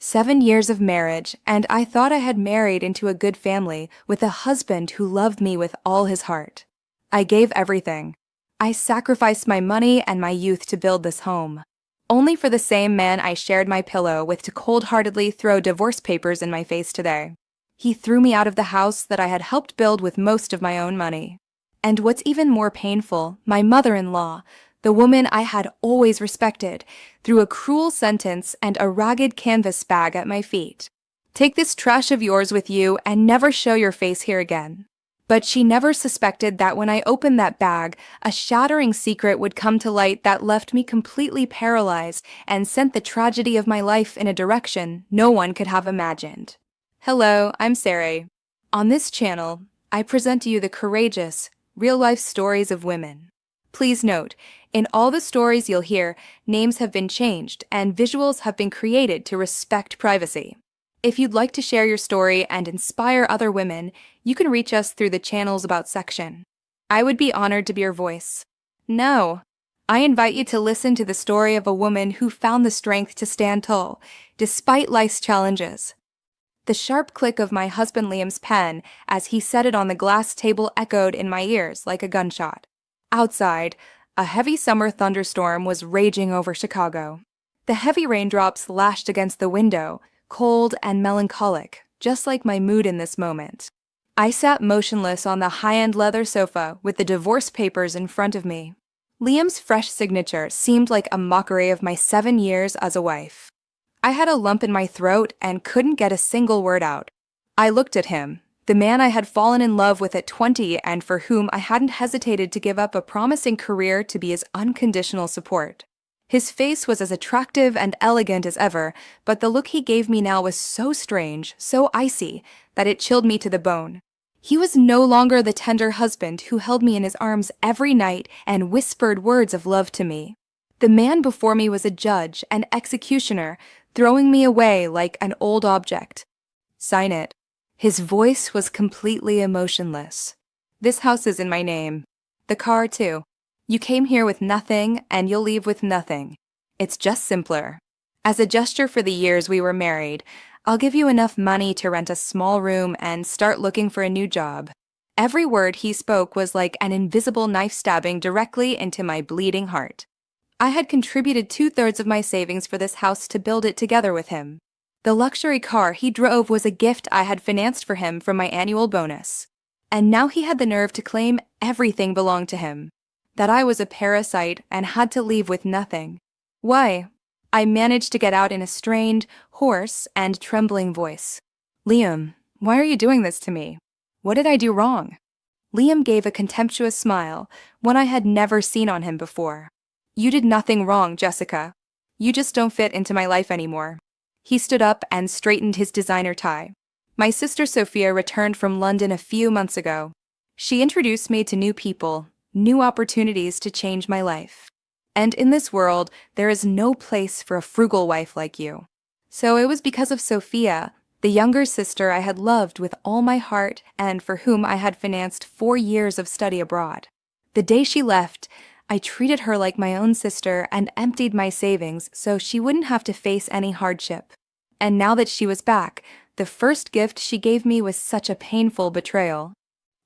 7 years of marriage, and I thought I had married into a good family with a husband who loved me with all his heart. I gave everything. I sacrificed my money and my youth to build this home, only for the same man I shared my pillow with to cold-heartedly throw divorce papers in my face today. He threw me out of the house that I had helped build with most of my own money. And what's even more painful, my mother-in-law, the woman I had always respected, threw a cruel sentence and a ragged canvas bag at my feet. Take this trash of yours with you and never show your face here again. But she never suspected that when I opened that bag, a shattering secret would come to light that left me completely paralyzed and sent the tragedy of my life in a direction no one could have imagined. Hello, I'm Sarah. On this channel, I present to you the courageous, real-life stories of women. Please note, in all the stories you'll hear, names have been changed and visuals have been created to respect privacy. If you'd like to share your story and inspire other women, you can reach us through the channel's About section. I would be honored to be your voice. No, I invite you to listen to the story of a woman who found the strength to stand tall, despite life's challenges. The sharp click of my husband Liam's pen as he set it on the glass table echoed in my ears like a gunshot. Outside, a heavy summer thunderstorm was raging over Chicago. The heavy raindrops lashed against the window, cold and melancholic, just like my mood in this moment. I sat motionless on the high-end leather sofa with the divorce papers in front of me. Liam's fresh signature seemed like a mockery of my 7 years as a wife. I had a lump in my throat and couldn't get a single word out. I looked at him, the man I had fallen in love with at 20 and for whom I hadn't hesitated to give up a promising career to be his unconditional support. His face was as attractive and elegant as ever, but the look he gave me now was so strange, so icy, that it chilled me to the bone. He was no longer the tender husband who held me in his arms every night and whispered words of love to me. The man before me was a judge, an executioner, throwing me away like an old object. Sign it. His voice was completely emotionless. This house is in my name. The car, too. You came here with nothing, and you'll leave with nothing. It's just simpler. As a gesture for the years we were married, I'll give you enough money to rent a small room and start looking for a new job. Every word he spoke was like an invisible knife stabbing directly into my bleeding heart. I had contributed 2/3 of my savings for this house to build it together with him. The luxury car he drove was a gift I had financed for him from my annual bonus. And now he had the nerve to claim everything belonged to him. That I was a parasite and had to leave with nothing. Why? I managed to get out in a strained, hoarse, and trembling voice. Liam, why are you doing this to me? What did I do wrong? Liam gave a contemptuous smile, one I had never seen on him before. You did nothing wrong, Jessica. You just don't fit into my life anymore. He stood up and straightened his designer tie. My sister Sophia returned from London a few months ago. She introduced me to new people, new opportunities to change my life. And in this world, there is no place for a frugal wife like you. So it was because of Sophia, the younger sister I had loved with all my heart and for whom I had financed 4 years of study abroad. The day she left, I treated her like my own sister and emptied my savings so she wouldn't have to face any hardship. And now that she was back, the first gift she gave me was such a painful betrayal.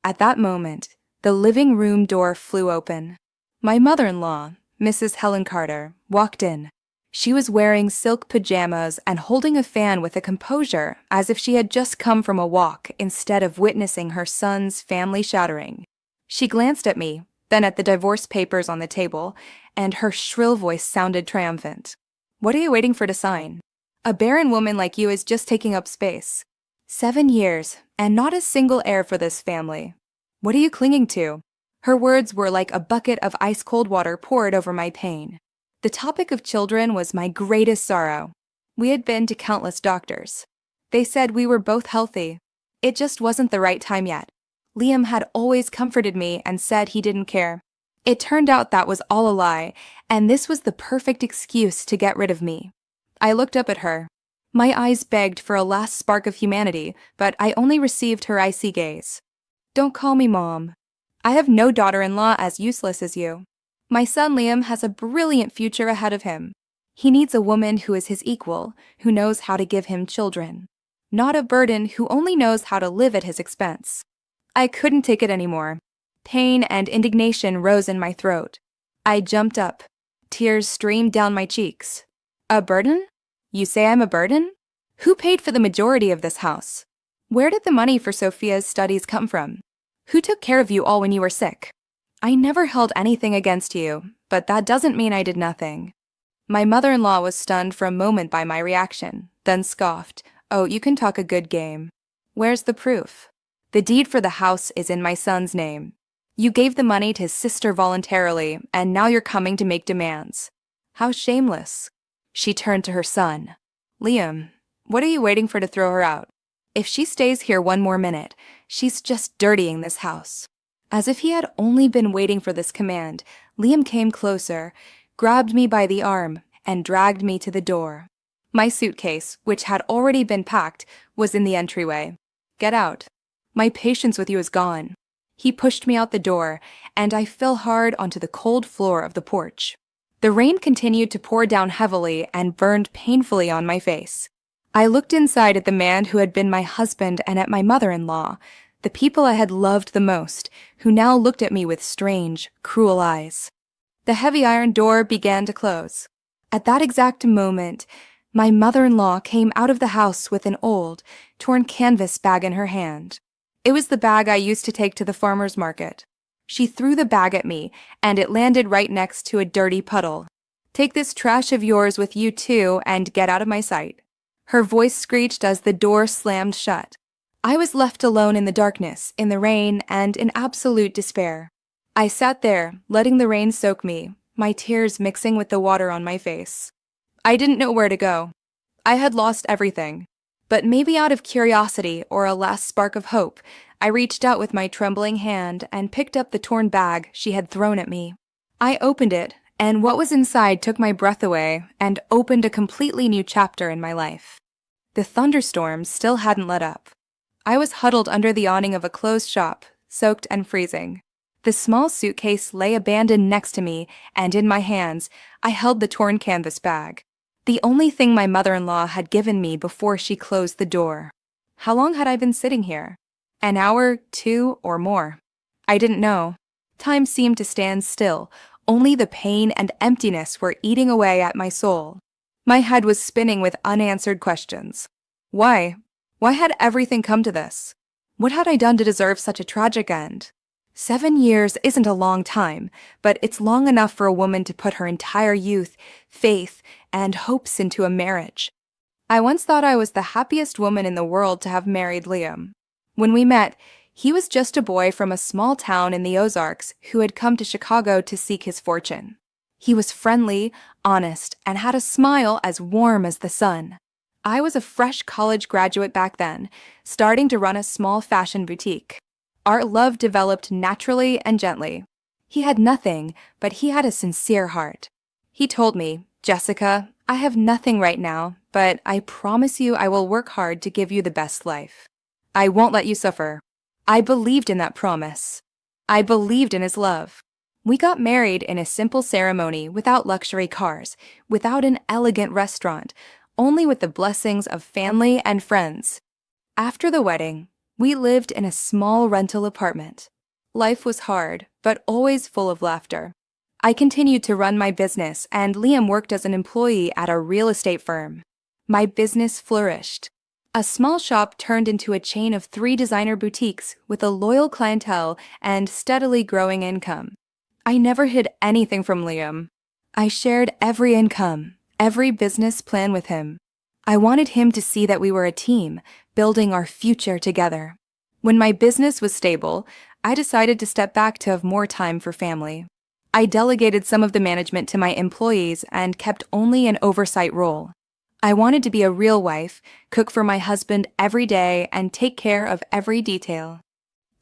At that moment, the living room door flew open. My mother-in-law, Mrs. Helen Carter, walked in. She was wearing silk pajamas and holding a fan with a composure as if she had just come from a walk instead of witnessing her son's family shattering. She glanced at me, then at the divorce papers on the table, and her shrill voice sounded triumphant. What are you waiting for to sign? A barren woman like you is just taking up space. 7 years, and not a single heir for this family. What are you clinging to? Her words were like a bucket of ice-cold water poured over my pain. The topic of children was my greatest sorrow. We had been to countless doctors. They said we were both healthy. It just wasn't the right time yet. Liam had always comforted me and said he didn't care. It turned out that was all a lie, and this was the perfect excuse to get rid of me. I looked up at her. My eyes begged for a last spark of humanity, but I only received her icy gaze. Don't call me Mom. I have no daughter-in-law as useless as you. My son Liam has a brilliant future ahead of him. He needs a woman who is his equal, who knows how to give him children. Not a burden who only knows how to live at his expense. I couldn't take it anymore. Pain and indignation rose in my throat. I jumped up. Tears streamed down my cheeks. A burden? You say I'm a burden? Who paid for the majority of this house? Where did the money for Sophia's studies come from? Who took care of you all when you were sick? I never held anything against you, but that doesn't mean I did nothing. My mother-in-law was stunned for a moment by my reaction, then scoffed. Oh, you can talk a good game. Where's the proof? The deed for the house is in my son's name. You gave the money to his sister voluntarily, and now you're coming to make demands. How shameless. She turned to her son. Liam, what are you waiting for to throw her out? If she stays here one more minute, she's just dirtying this house. As if he had only been waiting for this command, Liam came closer, grabbed me by the arm, and dragged me to the door. My suitcase, which had already been packed, was in the entryway. Get out. My patience with you is gone. He pushed me out the door, and I fell hard onto the cold floor of the porch. The rain continued to pour down heavily and burned painfully on my face. I looked inside at the man who had been my husband and at my mother-in-law, the people I had loved the most, who now looked at me with strange, cruel eyes. The heavy iron door began to close. At that exact moment, my mother-in-law came out of the house with an old, torn canvas bag in her hand. It was the bag I used to take to the farmer's market. She threw the bag at me, and it landed right next to a dirty puddle. Take this trash of yours with you too, and get out of my sight. Her voice screeched as the door slammed shut. I was left alone in the darkness, in the rain, and in absolute despair. I sat there, letting the rain soak me, my tears mixing with the water on my face. I didn't know where to go. I had lost everything. But maybe out of curiosity or a last spark of hope, I reached out with my trembling hand and picked up the torn bag she had thrown at me. I opened it, and what was inside took my breath away and opened a completely new chapter in my life. The thunderstorm still hadn't let up. I was huddled under the awning of a closed shop, soaked and freezing. The small suitcase lay abandoned next to me, and in my hands, I held the torn canvas bag. The only thing my mother-in-law had given me before she closed the door. How long had I been sitting here? An hour, 2, or more? I didn't know. Time seemed to stand still. Only the pain and emptiness were eating away at my soul. My head was spinning with unanswered questions. Why? Why had everything come to this? What had I done to deserve such a tragic end? 7 years isn't a long time, but it's long enough for a woman to put her entire youth, faith, and hopes into a marriage. I once thought I was the happiest woman in the world to have married Liam. When we met, he was just a boy from a small town in the Ozarks who had come to Chicago to seek his fortune. He was friendly, honest, and had a smile as warm as the sun. I was a fresh college graduate back then, starting to run a small fashion boutique. Our love developed naturally and gently. He had nothing, but he had a sincere heart. He told me, Jessica, I have nothing right now, but I promise you I will work hard to give you the best life. I won't let you suffer. I believed in that promise. I believed in his love. We got married in a simple ceremony without luxury cars, without an elegant restaurant, only with the blessings of family and friends. After the wedding, we lived in a small rental apartment. Life was hard, but always full of laughter. I continued to run my business, and Liam worked as an employee at a real estate firm. My business flourished. A small shop turned into a chain of 3 designer boutiques with a loyal clientele and steadily growing income. I never hid anything from Liam. I shared every income, every business plan with him. I wanted him to see that we were a team, building our future together. When my business was stable, I decided to step back to have more time for family. I delegated some of the management to my employees and kept only an oversight role. I wanted to be a real wife, cook for my husband every day, and take care of every detail.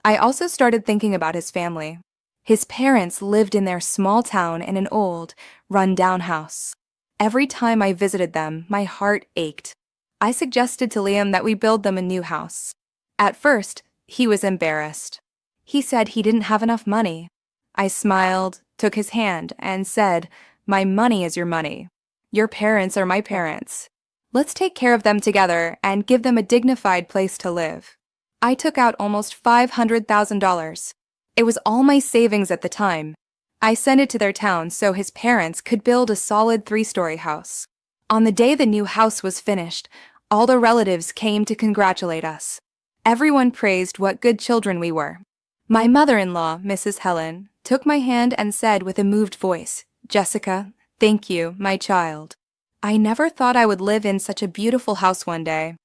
I also started thinking about his family. His parents lived in their small town in an old, run-down house. Every time I visited them, my heart ached. I suggested to Liam that we build them a new house. At first, he was embarrassed. He said he didn't have enough money. I smiled, took his hand, and said, "My money is your money. Your parents are my parents. Let's take care of them together and give them a dignified place to live. I took out almost $500,000. It was all my savings at the time. I sent it to their town so his parents could build a solid 3-story house. On the day the new house was finished, all the relatives came to congratulate us. Everyone praised what good children we were. My mother-in-law, Mrs. Helen, took my hand and said with a moved voice, "Jessica, thank you, my child." I never thought I would live in such a beautiful house one day.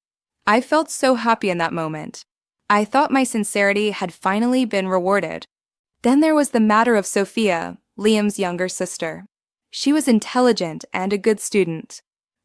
I felt so happy in that moment. I thought my sincerity had finally been rewarded. Then there was the matter of Sophia, Liam's younger sister. She was intelligent and a good student.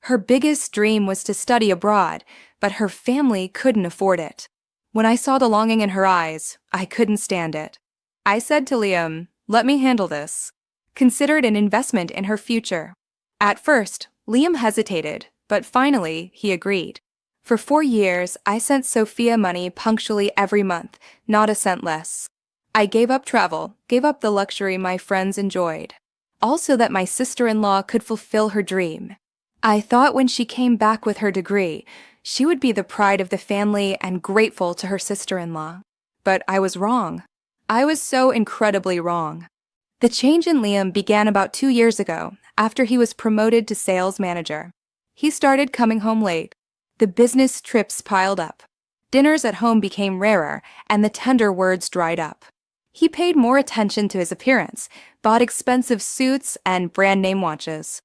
Her biggest dream was to study abroad, but her family couldn't afford it. When I saw the longing in her eyes, I couldn't stand it. I said to Liam, "Let me handle this." Consider it an investment in her future. At first, Liam hesitated, but finally he agreed. For 4 years, I sent Sophia money punctually every month, not a cent less. I gave up travel, gave up the luxury my friends enjoyed, all so that my sister-in-law could fulfill her dream. I thought when she came back with her degree, she would be the pride of the family and grateful to her sister-in-law. But I was wrong. I was so incredibly wrong. The change in Liam began about 2 years ago, after he was promoted to sales manager. He started coming home late. The business trips piled up. Dinners at home became rarer, and the tender words dried up. He paid more attention to his appearance, bought expensive suits and brand-name watches.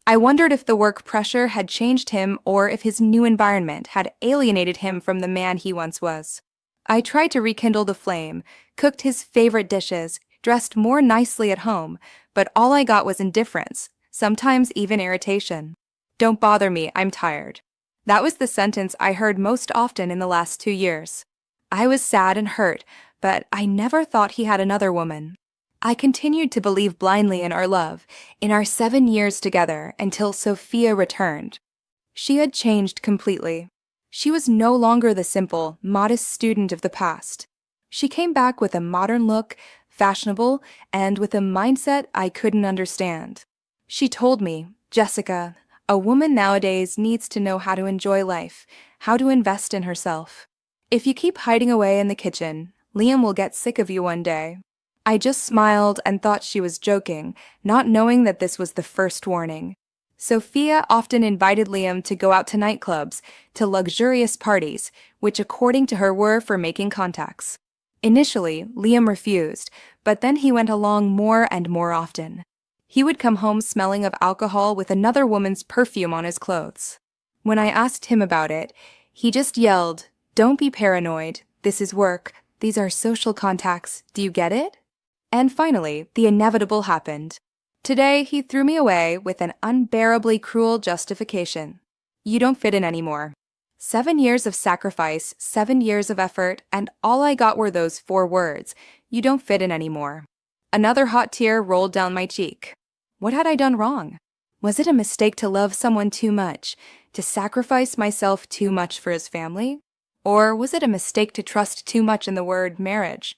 I wondered if the work pressure had changed him or if his new environment had alienated him from the man he once was. I tried to rekindle the flame, cooked his favorite dishes, dressed more nicely at home, but all I got was indifference, sometimes even irritation. "Don't bother me, I'm tired." That was the sentence I heard most often in the last 2 years. I was sad and hurt, but I never thought he had another woman. I continued to believe blindly in our love, in our 7 years together, until Sophia returned. She had changed completely. She was no longer the simple, modest student of the past. She came back with a modern look, fashionable, and with a mindset I couldn't understand. She told me, "Jessica, a woman nowadays needs to know how to enjoy life, how to invest in herself. If you keep hiding away in the kitchen, Liam will get sick of you one day." I just smiled and thought she was joking, not knowing that this was the first warning. Sophia often invited Liam to go out to nightclubs, to luxurious parties, which according to her were for making contacts. Initially, Liam refused, but then he went along more and more often. He would come home smelling of alcohol with another woman's perfume on his clothes. When I asked him about it, he just yelled, "Don't be paranoid. This is work. These are social contacts. Do you get it?" And finally, the inevitable happened. Today, he threw me away with an unbearably cruel justification. "You don't fit in anymore." 7 years of sacrifice, 7 years of effort, and all I got were those 4 words, "You don't fit in anymore." Another hot tear rolled down my cheek. What had I done wrong? Was it a mistake to love someone too much, to sacrifice myself too much for his family? Or was it a mistake to trust too much in the word marriage?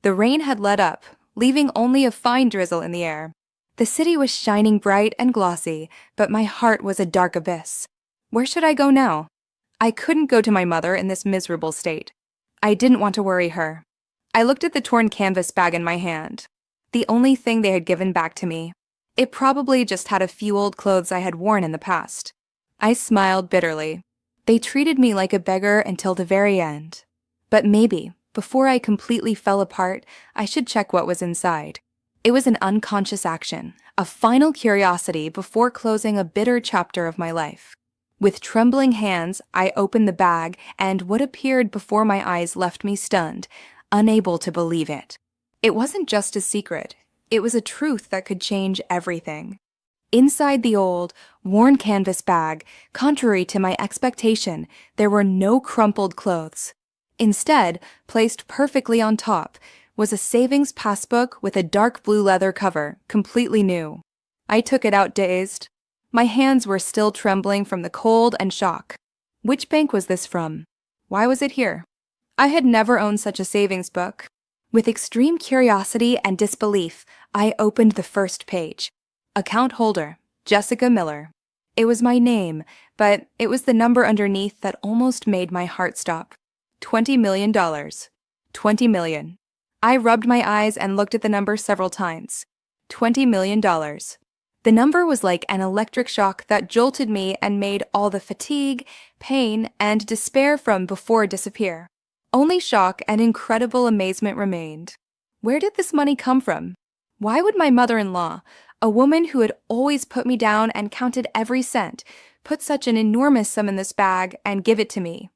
The rain had let up, leaving only a fine drizzle in the air. The city was shining bright and glossy, but my heart was a dark abyss. Where should I go now? I couldn't go to my mother in this miserable state. I didn't want to worry her. I looked at the torn canvas bag in my hand, the only thing they had given back to me. It probably just had a few old clothes I had worn in the past. I smiled bitterly. They treated me like a beggar until the very end. But maybe, before I completely fell apart, I should check what was inside. It was an unconscious action, a final curiosity before closing a bitter chapter of my life. With trembling hands, I opened the bag, and what appeared before my eyes left me stunned, unable to believe it. It wasn't just a secret. It was a truth that could change everything. Inside the old, worn canvas bag, contrary to my expectation, there were no crumpled clothes. Instead, placed perfectly on top, was a savings passbook with a dark blue leather cover, completely new. I took it out dazed. My hands were still trembling from the cold and shock. Which bank was this from? Why was it here? I had never owned such a savings book. With extreme curiosity and disbelief, I opened the first page. Account holder, Jessica Miller. It was my name, but it was the number underneath that almost made my heart stop. $20 million. 20 million. I rubbed my eyes and looked at the number several times. $20 million. The number was like an electric shock that jolted me and made all the fatigue, pain, and despair from before disappear. Only shock and incredible amazement remained. Where did this money come from? Why would my mother-in-law, a woman who had always put me down and counted every cent, put such an enormous sum in this bag and give it to me?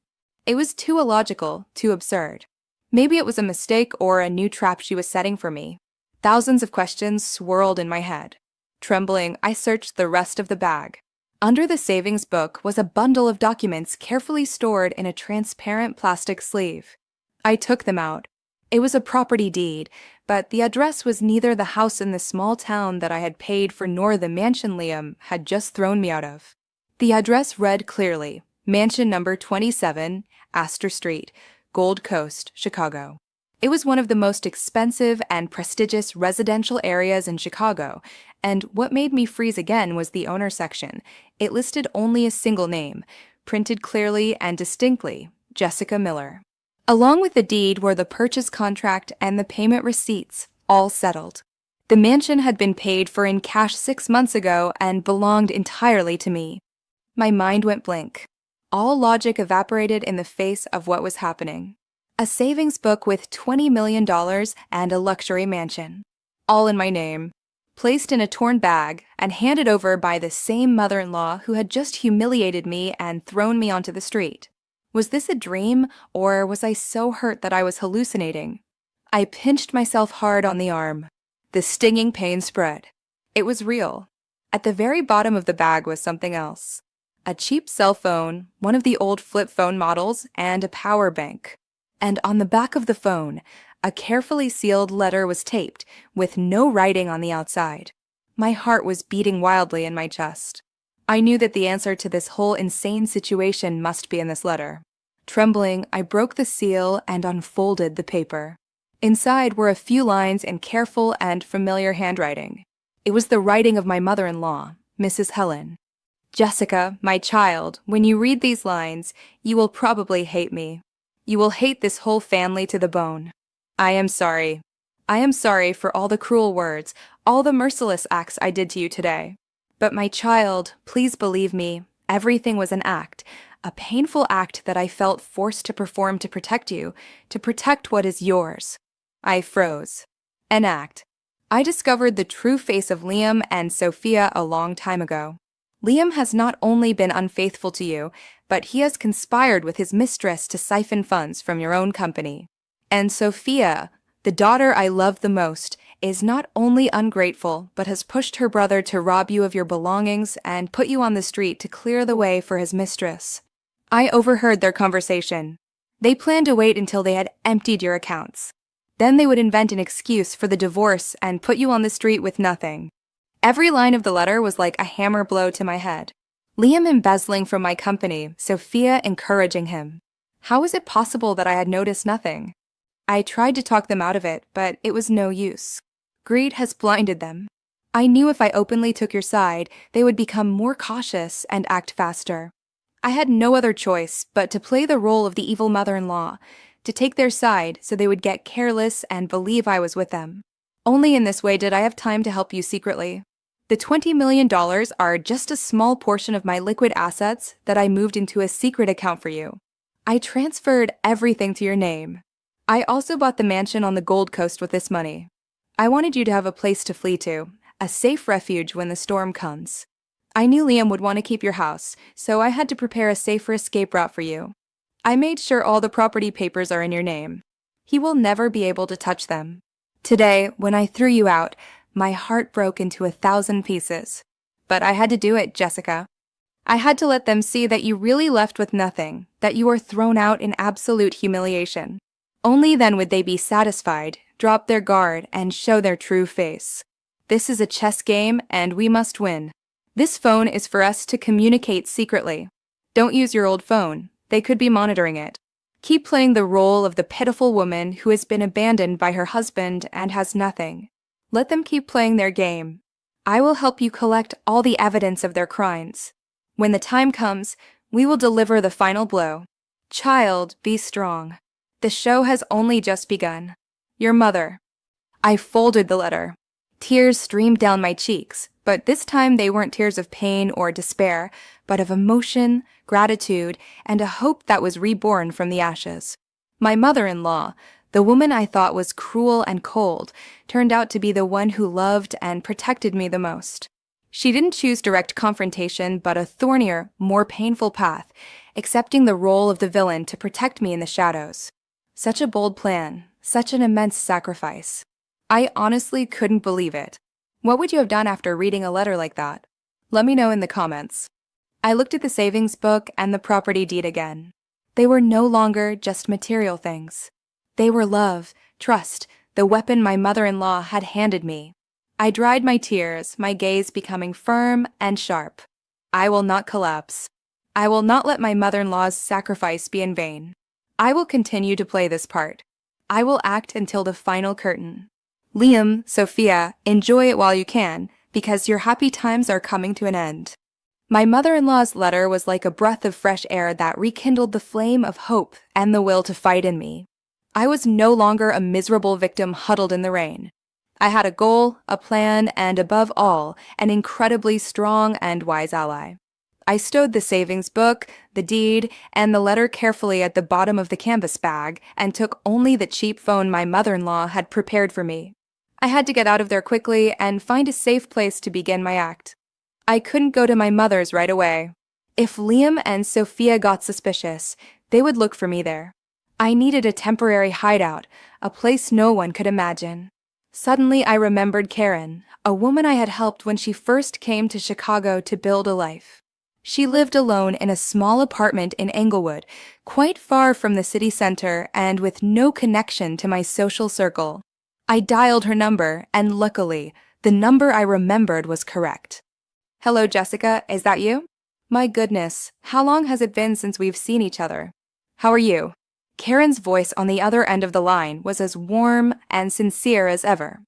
It was too illogical, too absurd. Maybe it was a mistake or a new trap she was setting for me. Thousands of questions swirled in my head. Trembling, I searched the rest of the bag. Under the savings book was a bundle of documents carefully stored in a transparent plastic sleeve. I took them out. It was a property deed, but the address was neither the house in the small town that I had paid for nor the mansion Liam had just thrown me out of. The address read clearly, Mansion number 27, Astor Street, Gold Coast, Chicago. It was one of the most expensive and prestigious residential areas in Chicago, and what made me freeze again was the owner section. It listed only a single name, printed clearly and distinctly, Jessica Miller. Along with the deed were the purchase contract and the payment receipts, all settled. The mansion had been paid for in cash 6 months ago and belonged entirely to me. My mind went blank. All logic evaporated in the face of what was happening. A savings book with $20 million and a luxury mansion. All in my name. Placed in a torn bag and handed over by the same mother-in-law who had just humiliated me and thrown me onto the street. Was this a dream, or was I so hurt that I was hallucinating? I pinched myself hard on the arm. The stinging pain spread. It was real. At the very bottom of the bag was something else. A cheap cell phone, one of the old flip phone models, and a power bank. And on the back of the phone, a carefully sealed letter was taped, with no writing on the outside. My heart was beating wildly in my chest. I knew that the answer to this whole insane situation must be in this letter. Trembling, I broke the seal and unfolded the paper. Inside were a few lines in careful and familiar handwriting. It was the writing of my mother-in-law, Mrs. Helen. Jessica, my child, when you read these lines, you will probably hate me. You will hate this whole family to the bone. I am sorry. I am sorry for all the cruel words, all the merciless acts I did to you today. But my child, please believe me, everything was an act, a painful act that I felt forced to perform to protect you, to protect what is yours. I froze. An act. I discovered the true face of Liam and Sophia a long time ago. Liam has not only been unfaithful to you, but he has conspired with his mistress to siphon funds from your own company. And Sophia, the daughter I love the most, is not only ungrateful, but has pushed her brother to rob you of your belongings and put you on the street to clear the way for his mistress. I overheard their conversation. They planned to wait until they had emptied your accounts. Then they would invent an excuse for the divorce and put you on the street with nothing. Every line of the letter was like a hammer blow to my head. Liam embezzling from my company, Sophia encouraging him. How was it possible that I had noticed nothing? I tried to talk them out of it, but it was no use. Greed has blinded them. I knew if I openly took your side, they would become more cautious and act faster. I had no other choice but to play the role of the evil mother-in-law, to take their side so they would get careless and believe I was with them. Only in this way did I have time to help you secretly. The $20 million are just a small portion of my liquid assets that I moved into a secret account for you. I transferred everything to your name. I also bought the mansion on the Gold Coast with this money. I wanted you to have a place to flee to, a safe refuge when the storm comes. I knew Liam would want to keep your house, so I had to prepare a safer escape route for you. I made sure all the property papers are in your name. He will never be able to touch them. Today, when I threw you out, my heart broke into 1,000 pieces. But I had to do it, Jessica. I had to let them see that you really left with nothing, that you were thrown out in absolute humiliation. Only then would they be satisfied, drop their guard, and show their true face. This is a chess game, and we must win. This phone is for us to communicate secretly. Don't use your old phone. They could be monitoring it. Keep playing the role of the pitiful woman who has been abandoned by her husband and has nothing. Let them keep playing their game. I will help you collect all the evidence of their crimes. When the time comes, we will deliver the final blow. Child, be strong. The show has only just begun. Your mother. I folded the letter. Tears streamed down my cheeks, but this time they weren't tears of pain or despair, but of emotion, gratitude, and a hope that was reborn from the ashes. My mother-in-law, the woman I thought was cruel and cold, turned out to be the one who loved and protected me the most. She didn't choose direct confrontation, but a thornier, more painful path, accepting the role of the villain to protect me in the shadows. Such a bold plan, such an immense sacrifice. I honestly couldn't believe it. What would you have done after reading a letter like that? Let me know in the comments. I looked at the savings book and the property deed again. They were no longer just material things. They were love, trust, the weapon my mother-in-law had handed me. I dried my tears, my gaze becoming firm and sharp. I will not collapse. I will not let my mother-in-law's sacrifice be in vain. I will continue to play this part. I will act until the final curtain. Liam, Sophia, enjoy it while you can, because your happy times are coming to an end. My mother-in-law's letter was like a breath of fresh air that rekindled the flame of hope and the will to fight in me. I was no longer a miserable victim huddled in the rain. I had a goal, a plan, and above all, an incredibly strong and wise ally. I stowed the savings book, the deed, and the letter carefully at the bottom of the canvas bag and took only the cheap phone my mother-in-law had prepared for me. I had to get out of there quickly and find a safe place to begin my act. I couldn't go to my mother's right away. If Liam and Sophia got suspicious, they would look for me there. I needed a temporary hideout, a place no one could imagine. Suddenly I remembered Karen, a woman I had helped when she first came to Chicago to build a life. She lived alone in a small apartment in Englewood, quite far from the city center and with no connection to my social circle. I dialed her number, and luckily, the number I remembered was correct. Hello, Jessica, is that you? My goodness, how long has it been since we've seen each other? How are you? Karen's voice on the other end of the line was as warm and sincere as ever.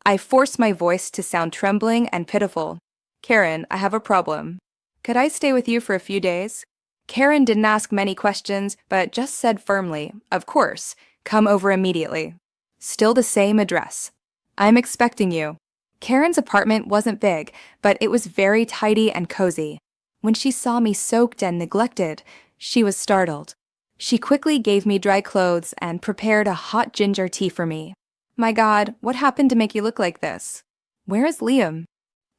I forced my voice to sound trembling and pitiful. Karen, I have a problem. Could I stay with you for a few days? Karen didn't ask many questions, but just said firmly, of course, come over immediately. Still the same address. I'm expecting you. Karen's apartment wasn't big, but it was very tidy and cozy. When she saw me soaked and neglected, she was startled. She quickly gave me dry clothes and prepared a hot ginger tea for me. My God, what happened to make you look like this? Where is Liam?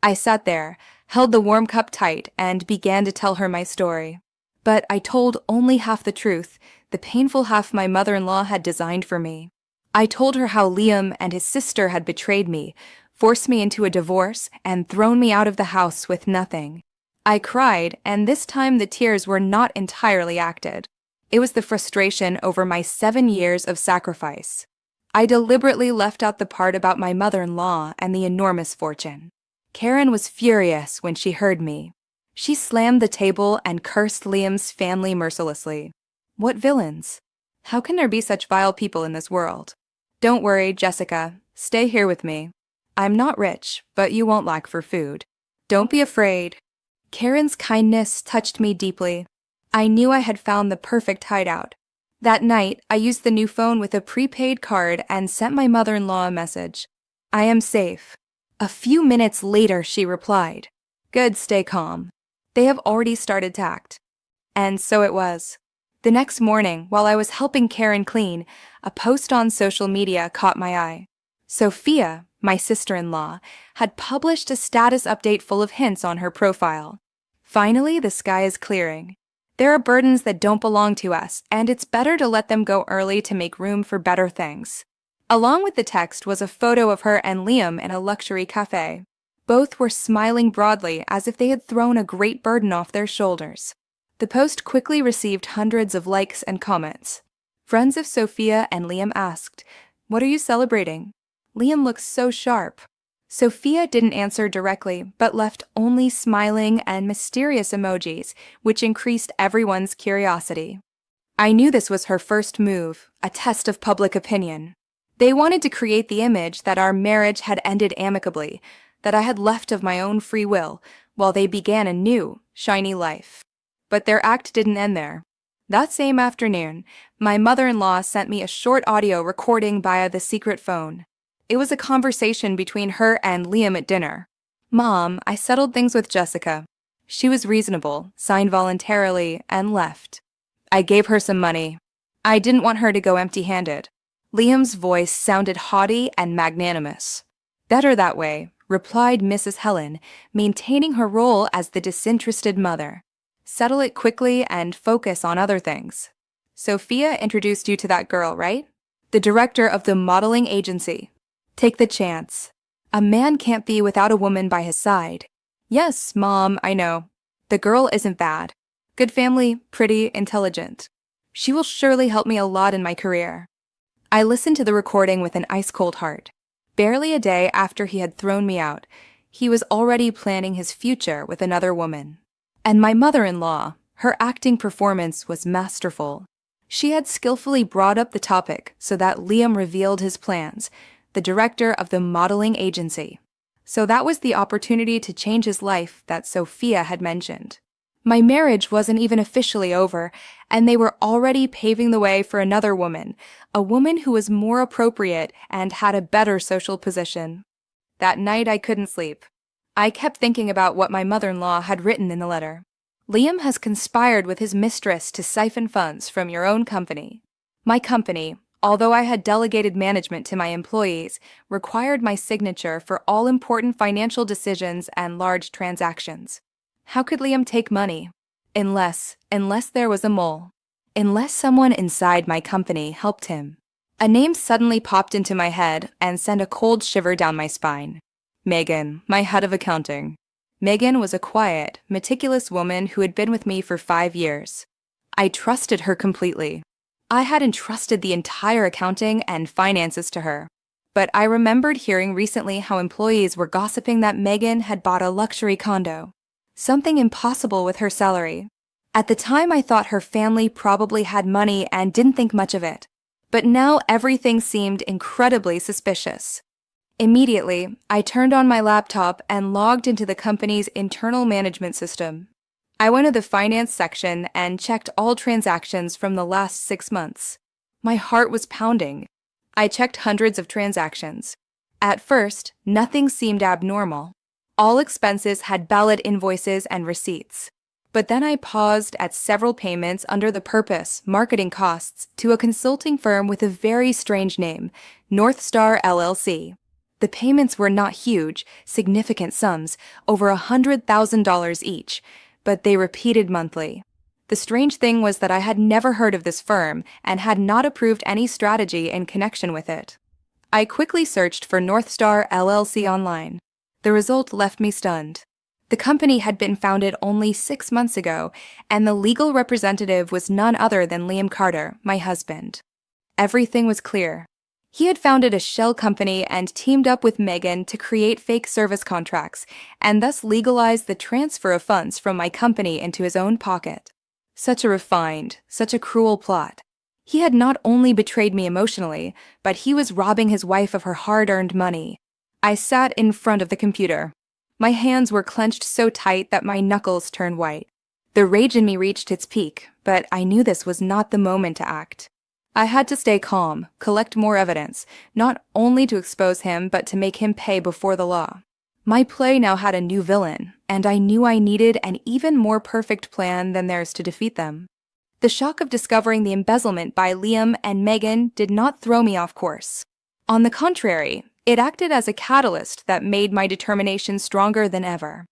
I sat there, held the warm cup tight, and began to tell her my story. But I told only half the truth, the painful half my mother-in-law had designed for me. I told her how Liam and his sister had betrayed me, forced me into a divorce, and thrown me out of the house with nothing. I cried, and this time the tears were not entirely acted. It was the frustration over my 7 years of sacrifice. I deliberately left out the part about my mother-in-law and the enormous fortune. Karen was furious when she heard me. She slammed the table and cursed Liam's family mercilessly. What villains? How can there be such vile people in this world? Don't worry, Jessica. Stay here with me. I'm not rich, but you won't lack for food. Don't be afraid. Karen's kindness touched me deeply. I knew I had found the perfect hideout. That night, I used the new phone with a prepaid card and sent my mother-in-law a message. I am safe. A few minutes later, she replied. Good, stay calm. They have already started to act. And so it was. The next morning, while I was helping Karen clean, a post on social media caught my eye. Sophia, my sister-in-law, had published a status update full of hints on her profile. Finally, the sky is clearing. There are burdens that don't belong to us, and it's better to let them go early to make room for better things. Along with the text was a photo of her and Liam in a luxury cafe. Both were smiling broadly as if they had thrown a great burden off their shoulders. The post quickly received hundreds of likes and comments. Friends of Sophia and Liam asked, "What are you celebrating? Liam looks so sharp." Sophia didn't answer directly, but left only smiling and mysterious emojis, which increased everyone's curiosity. I knew this was her first move, a test of public opinion. They wanted to create the image that our marriage had ended amicably, that I had left of my own free will, while they began a new, shiny life. But their act didn't end there. That same afternoon, my mother-in-law sent me a short audio recording via the secret phone. It was a conversation between her and Liam at dinner. "Mom, I settled things with Jessica. She was reasonable, signed voluntarily, and left. I gave her some money. I didn't want her to go empty-handed." Liam's voice sounded haughty and magnanimous. "Better that way," replied Mrs. Helen, maintaining her role as the disinterested mother. "Settle it quickly and focus on other things. Sophia introduced you to that girl, right? The director of the modeling agency. Take the chance. A man can't be without a woman by his side." "Yes, Mom, I know. The girl isn't bad. Good family, pretty, intelligent. She will surely help me a lot in my career." I listened to the recording with an ice-cold heart. Barely a day after he had thrown me out, he was already planning his future with another woman. And my mother-in-law, her acting performance was masterful. She had skillfully brought up the topic so that Liam revealed his plans, the director of the modeling agency. So that was the opportunity to change his life that Sophia had mentioned. My marriage wasn't even officially over, and they were already paving the way for another woman, a woman who was more appropriate and had a better social position. That night I couldn't sleep. I kept thinking about what my mother-in-law had written in the letter. "Liam has conspired with his mistress to siphon funds from your own company. My company, although I had delegated management to my employees, required my signature for all important financial decisions and large transactions. How could Liam take money? Unless there was a mole. Unless someone inside my company helped him." A name suddenly popped into my head and sent a cold shiver down my spine. Megan, my head of accounting. Megan was a quiet, meticulous woman who had been with me for 5 years. I trusted her completely. I had entrusted the entire accounting and finances to her. But I remembered hearing recently how employees were gossiping that Megan had bought a luxury condo. Something impossible with her salary. At the time, I thought her family probably had money and didn't think much of it. But now everything seemed incredibly suspicious. Immediately, I turned on my laptop and logged into the company's internal management system. I went to the finance section and checked all transactions from the last 6 months. My heart was pounding. I checked hundreds of transactions. At first, nothing seemed abnormal. All expenses had valid invoices and receipts. But then I paused at several payments under the purpose, marketing costs, to a consulting firm with a very strange name, North Star LLC. The payments were not huge, significant sums, over $100,000 each, but they repeated monthly. The strange thing was that I had never heard of this firm and had not approved any strategy in connection with it. I quickly searched for North Star LLC online. The result left me stunned. The company had been founded only 6 months ago, and the legal representative was none other than Liam Carter, my husband. Everything was clear. He had founded a shell company and teamed up with Megan to create fake service contracts, and thus legalize the transfer of funds from my company into his own pocket. Such a refined, such a cruel plot. He had not only betrayed me emotionally, but he was robbing his wife of her hard-earned money. I sat in front of the computer. My hands were clenched so tight that my knuckles turned white. The rage in me reached its peak, but I knew this was not the moment to act. I had to stay calm, collect more evidence, not only to expose him, but to make him pay before the law. My play now had a new villain, and I knew I needed an even more perfect plan than theirs to defeat them. The shock of discovering the embezzlement by Liam and Megan did not throw me off course. On the contrary, it acted as a catalyst that made my determination stronger than ever.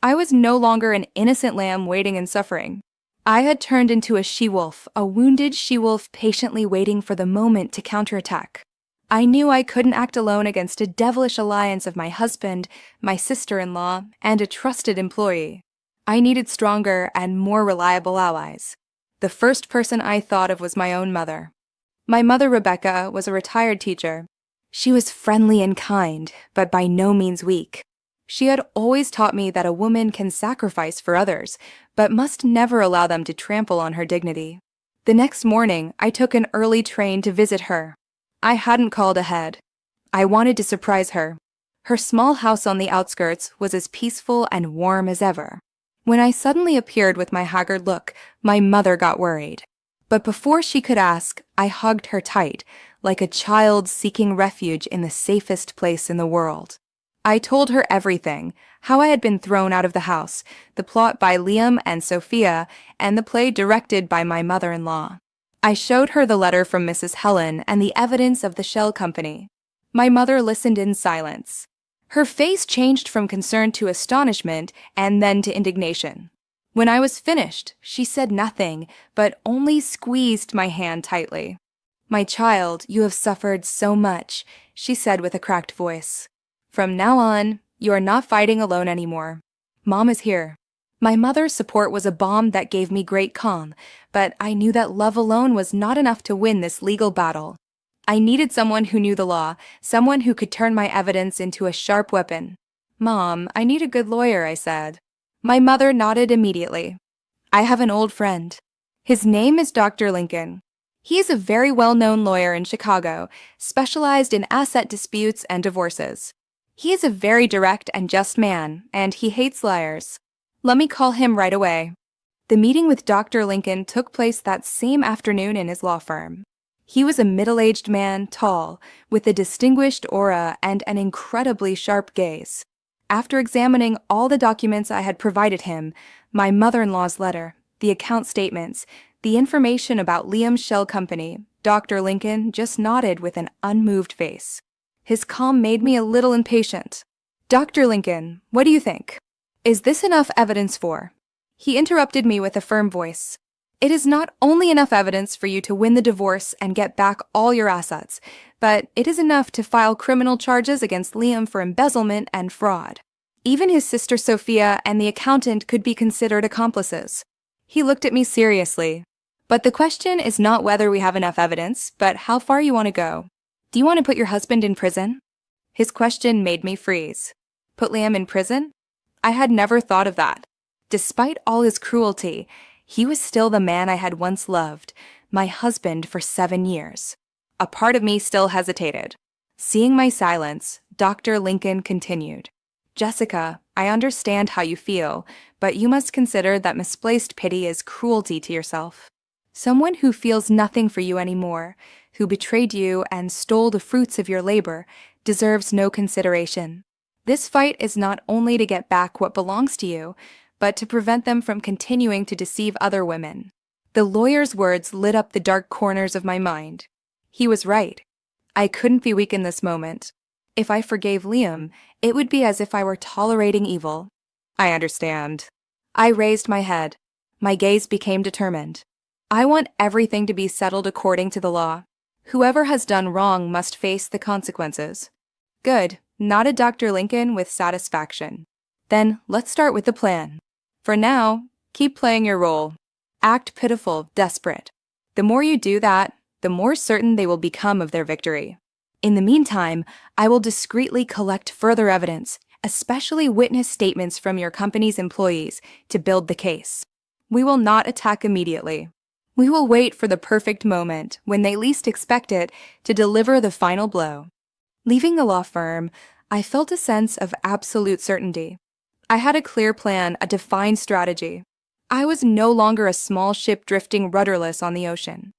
I was no longer an innocent lamb waiting and suffering. I had turned into a she-wolf, a wounded she-wolf patiently waiting for the moment to counterattack. I knew I couldn't act alone against a devilish alliance of my husband, my sister-in-law, and a trusted employee. I needed stronger and more reliable allies. The first person I thought of was my own mother. My mother, Rebecca, was a retired teacher. She was friendly and kind, but by no means weak. She had always taught me that a woman can sacrifice for others, but must never allow them to trample on her dignity. The next morning, I took an early train to visit her. I hadn't called ahead. I wanted to surprise her. Her small house on the outskirts was as peaceful and warm as ever. When I suddenly appeared with my haggard look, my mother got worried. But before she could ask, I hugged her tight, like a child seeking refuge in the safest place in the world. I told her everything, how I had been thrown out of the house, the plot by Liam and Sophia, and the play directed by my mother-in-law. I showed her the letter from Mrs. Helen and the evidence of the shell company. My mother listened in silence. Her face changed from concern to astonishment and then to indignation. When I was finished, she said nothing, but only squeezed my hand tightly. "My child, you have suffered so much," she said with a cracked voice. "From now on, you are not fighting alone anymore. Mom is here." My mother's support was a balm that gave me great calm, but I knew that love alone was not enough to win this legal battle. I needed someone who knew the law, someone who could turn my evidence into a sharp weapon. "Mom, I need a good lawyer," I said. My mother nodded immediately. "I have an old friend. His name is Dr. Lincoln. He is a very well-known lawyer in Chicago, specialized in asset disputes and divorces. He is a very direct and just man, and he hates liars. Let me call him right away." The meeting with Dr. Lincoln took place that same afternoon in his law firm. He was a middle-aged man, tall, with a distinguished aura and an incredibly sharp gaze. After examining all the documents I had provided him, my mother-in-law's letter, the account statements, the information about Liam's shell company, Dr. Lincoln just nodded with an unmoved face. His calm made me a little impatient. "Dr. Lincoln, what do you think? Is this enough evidence for?" He interrupted me with a firm voice. "It is not only enough evidence for you to win the divorce and get back all your assets, but it is enough to file criminal charges against Liam for embezzlement and fraud. Even his sister Sophia and the accountant could be considered accomplices." He looked at me seriously. "But the question is not whether we have enough evidence, but how far you want to go. Do you want to put your husband in prison?" His question made me freeze. Put Liam in prison? I had never thought of that. Despite all his cruelty, he was still the man I had once loved, my husband for 7 years. A part of me still hesitated. Seeing my silence, Dr. Lincoln continued. "Jessica, I understand how you feel, but you must consider that misplaced pity is cruelty to yourself. Someone who feels nothing for you anymore, who betrayed you and stole the fruits of your labor, deserves no consideration. This fight is not only to get back what belongs to you, but to prevent them from continuing to deceive other women." The lawyer's words lit up the dark corners of my mind. He was right. I couldn't be weak in this moment. If I forgave Liam, it would be as if I were tolerating evil. "I understand." I raised my head. My gaze became determined. "I want everything to be settled according to the law. Whoever has done wrong must face the consequences." "Good," nodded Dr. Lincoln with satisfaction. "Then let's start with the plan. For now, keep playing your role. Act pitiful, desperate. The more you do that, the more certain they will become of their victory. In the meantime, I will discreetly collect further evidence, especially witness statements from your company's employees, to build the case. We will not attack immediately. We will wait for the perfect moment, when they least expect it, to deliver the final blow." Leaving the law firm, I felt a sense of absolute certainty. I had a clear plan, a defined strategy. I was no longer a small ship drifting rudderless on the ocean.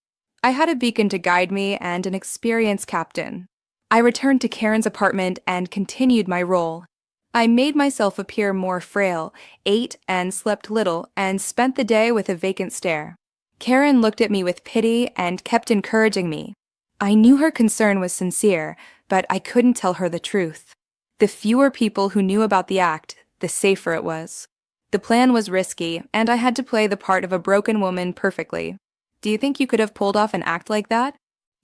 I had a beacon to guide me and an experienced captain. I returned to Karen's apartment and continued my role. I made myself appear more frail, ate and slept little, and spent the day with a vacant stare. Karen looked at me with pity and kept encouraging me. I knew her concern was sincere, but I couldn't tell her the truth. The fewer people who knew about the act, the safer it was. The plan was risky, and I had to play the part of a broken woman perfectly. Do you think you could have pulled off an act like that?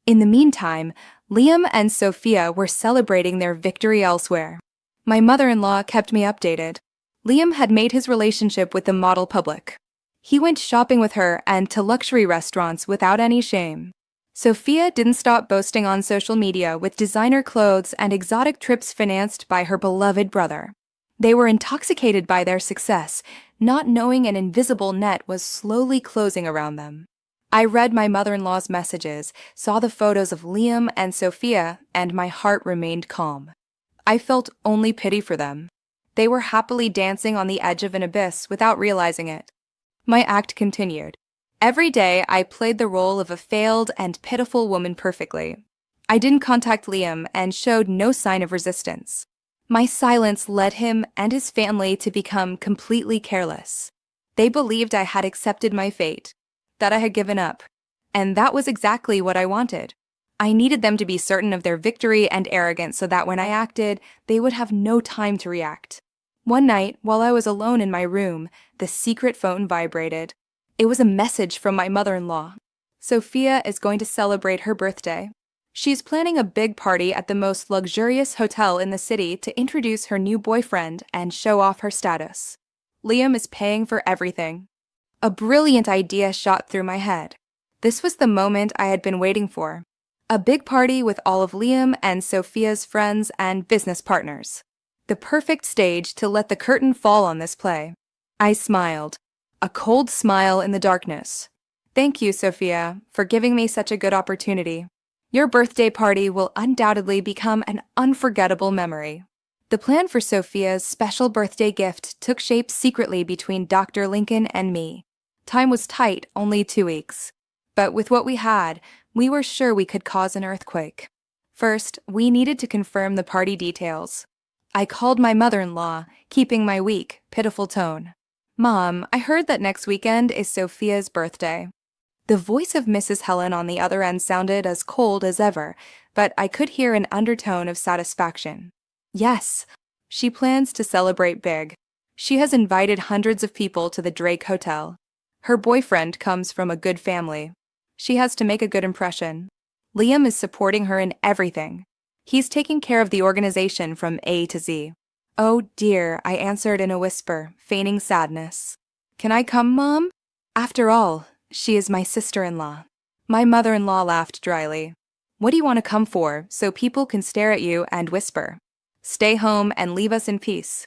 In the meantime, Liam and Sophia were celebrating their victory elsewhere. My mother-in-law kept me updated. Liam had made his relationship with the model public. He went shopping with her and to luxury restaurants without any shame. Sophia didn't stop boasting on social media with designer clothes and exotic trips financed by her beloved brother. They were intoxicated by their success, not knowing an invisible net was slowly closing around them. I read my mother-in-law's messages, saw the photos of Liam and Sophia, and my heart remained calm. I felt only pity for them. They were happily dancing on the edge of an abyss without realizing it. My act continued. Every day, I played the role of a failed and pitiful woman perfectly. I didn't contact Liam and showed no sign of resistance. My silence led him and his family to become completely careless. They believed I had accepted my fate, that I had given up, and that was exactly what I wanted. I needed them to be certain of their victory and arrogance so that when I acted, they would have no time to react. One night, while I was alone in my room, the secret phone vibrated. It was a message from my mother-in-law. Sophia is going to celebrate her birthday. She's planning a big party at the most luxurious hotel in the city to introduce her new boyfriend and show off her status. Liam is paying for everything. A brilliant idea shot through my head. This was the moment I had been waiting for. A big party with all of Liam and Sophia's friends and business partners. The perfect stage to let the curtain fall on this play. I smiled, a cold smile in the darkness. Thank you, Sophia, for giving me such a good opportunity. Your birthday party will undoubtedly become an unforgettable memory. The plan for Sophia's special birthday gift took shape secretly between Dr. Lincoln and me. Time was tight, only 2 weeks. But with what we had, we were sure we could cause an earthquake. First, we needed to confirm the party details. I called my mother-in-law, keeping my weak, pitiful tone. Mom, I heard that next weekend is Sophia's birthday. The voice of Mrs. Helen on the other end sounded as cold as ever, but I could hear an undertone of satisfaction. Yes, she plans to celebrate big. She has invited hundreds of people to the Drake Hotel. Her boyfriend comes from a good family. She has to make a good impression. Liam is supporting her in everything. He's taking care of the organization from A to Z. Oh dear, I answered in a whisper, feigning sadness. Can I come, Mom? After all, she is my sister-in-law. My mother-in-law laughed dryly. What do you want to come for, so people can stare at you and whisper? Stay home and leave us in peace.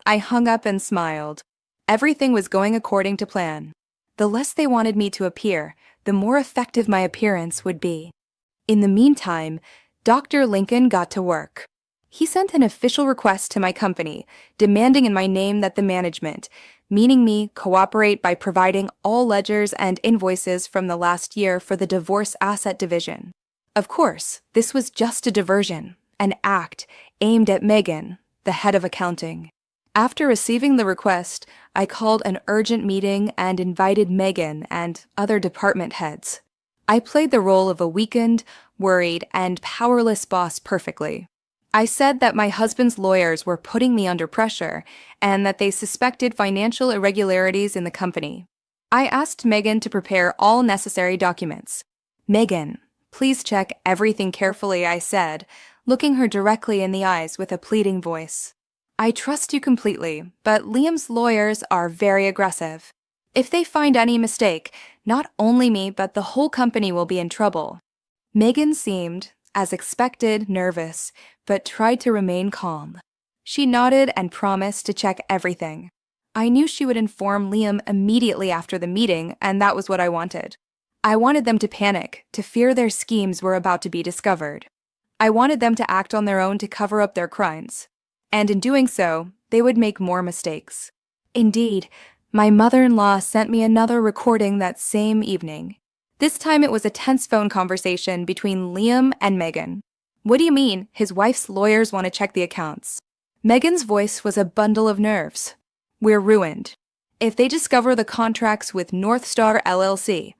I hung up and smiled. Everything was going according to plan. The less they wanted me to appear, the more effective my appearance would be. In the meantime, Dr. Lincoln got to work. He sent an official request to my company, demanding in my name that the management, meaning me, cooperate by providing all ledgers and invoices from the last year for the divorce asset division. Of course, this was just a diversion, an act aimed at Megan, the head of accounting. After receiving the request, I called an urgent meeting and invited Megan and other department heads. I played the role of a weakened, worried, and powerless boss perfectly. I said that my husband's lawyers were putting me under pressure and that they suspected financial irregularities in the company. I asked Megan to prepare all necessary documents. Megan, please check everything carefully, I said, looking her directly in the eyes with a pleading voice. I trust you completely, but Liam's lawyers are very aggressive. If they find any mistake, not only me but the whole company will be in trouble. Megan seemed, as expected, nervous, but tried to remain calm. She nodded and promised to check everything. I knew she would inform Liam immediately after the meeting, and that was what I wanted. I wanted them to panic, to fear their schemes were about to be discovered. I wanted them to act on their own to cover up their crimes. And in doing so, they would make more mistakes. Indeed, my mother-in-law sent me another recording that same evening. This time it was a tense phone conversation between Liam and Megan. What do you mean, his wife's lawyers want to check the accounts? Megan's voice was a bundle of nerves. We're ruined. If they discover the contracts with North Star LLC.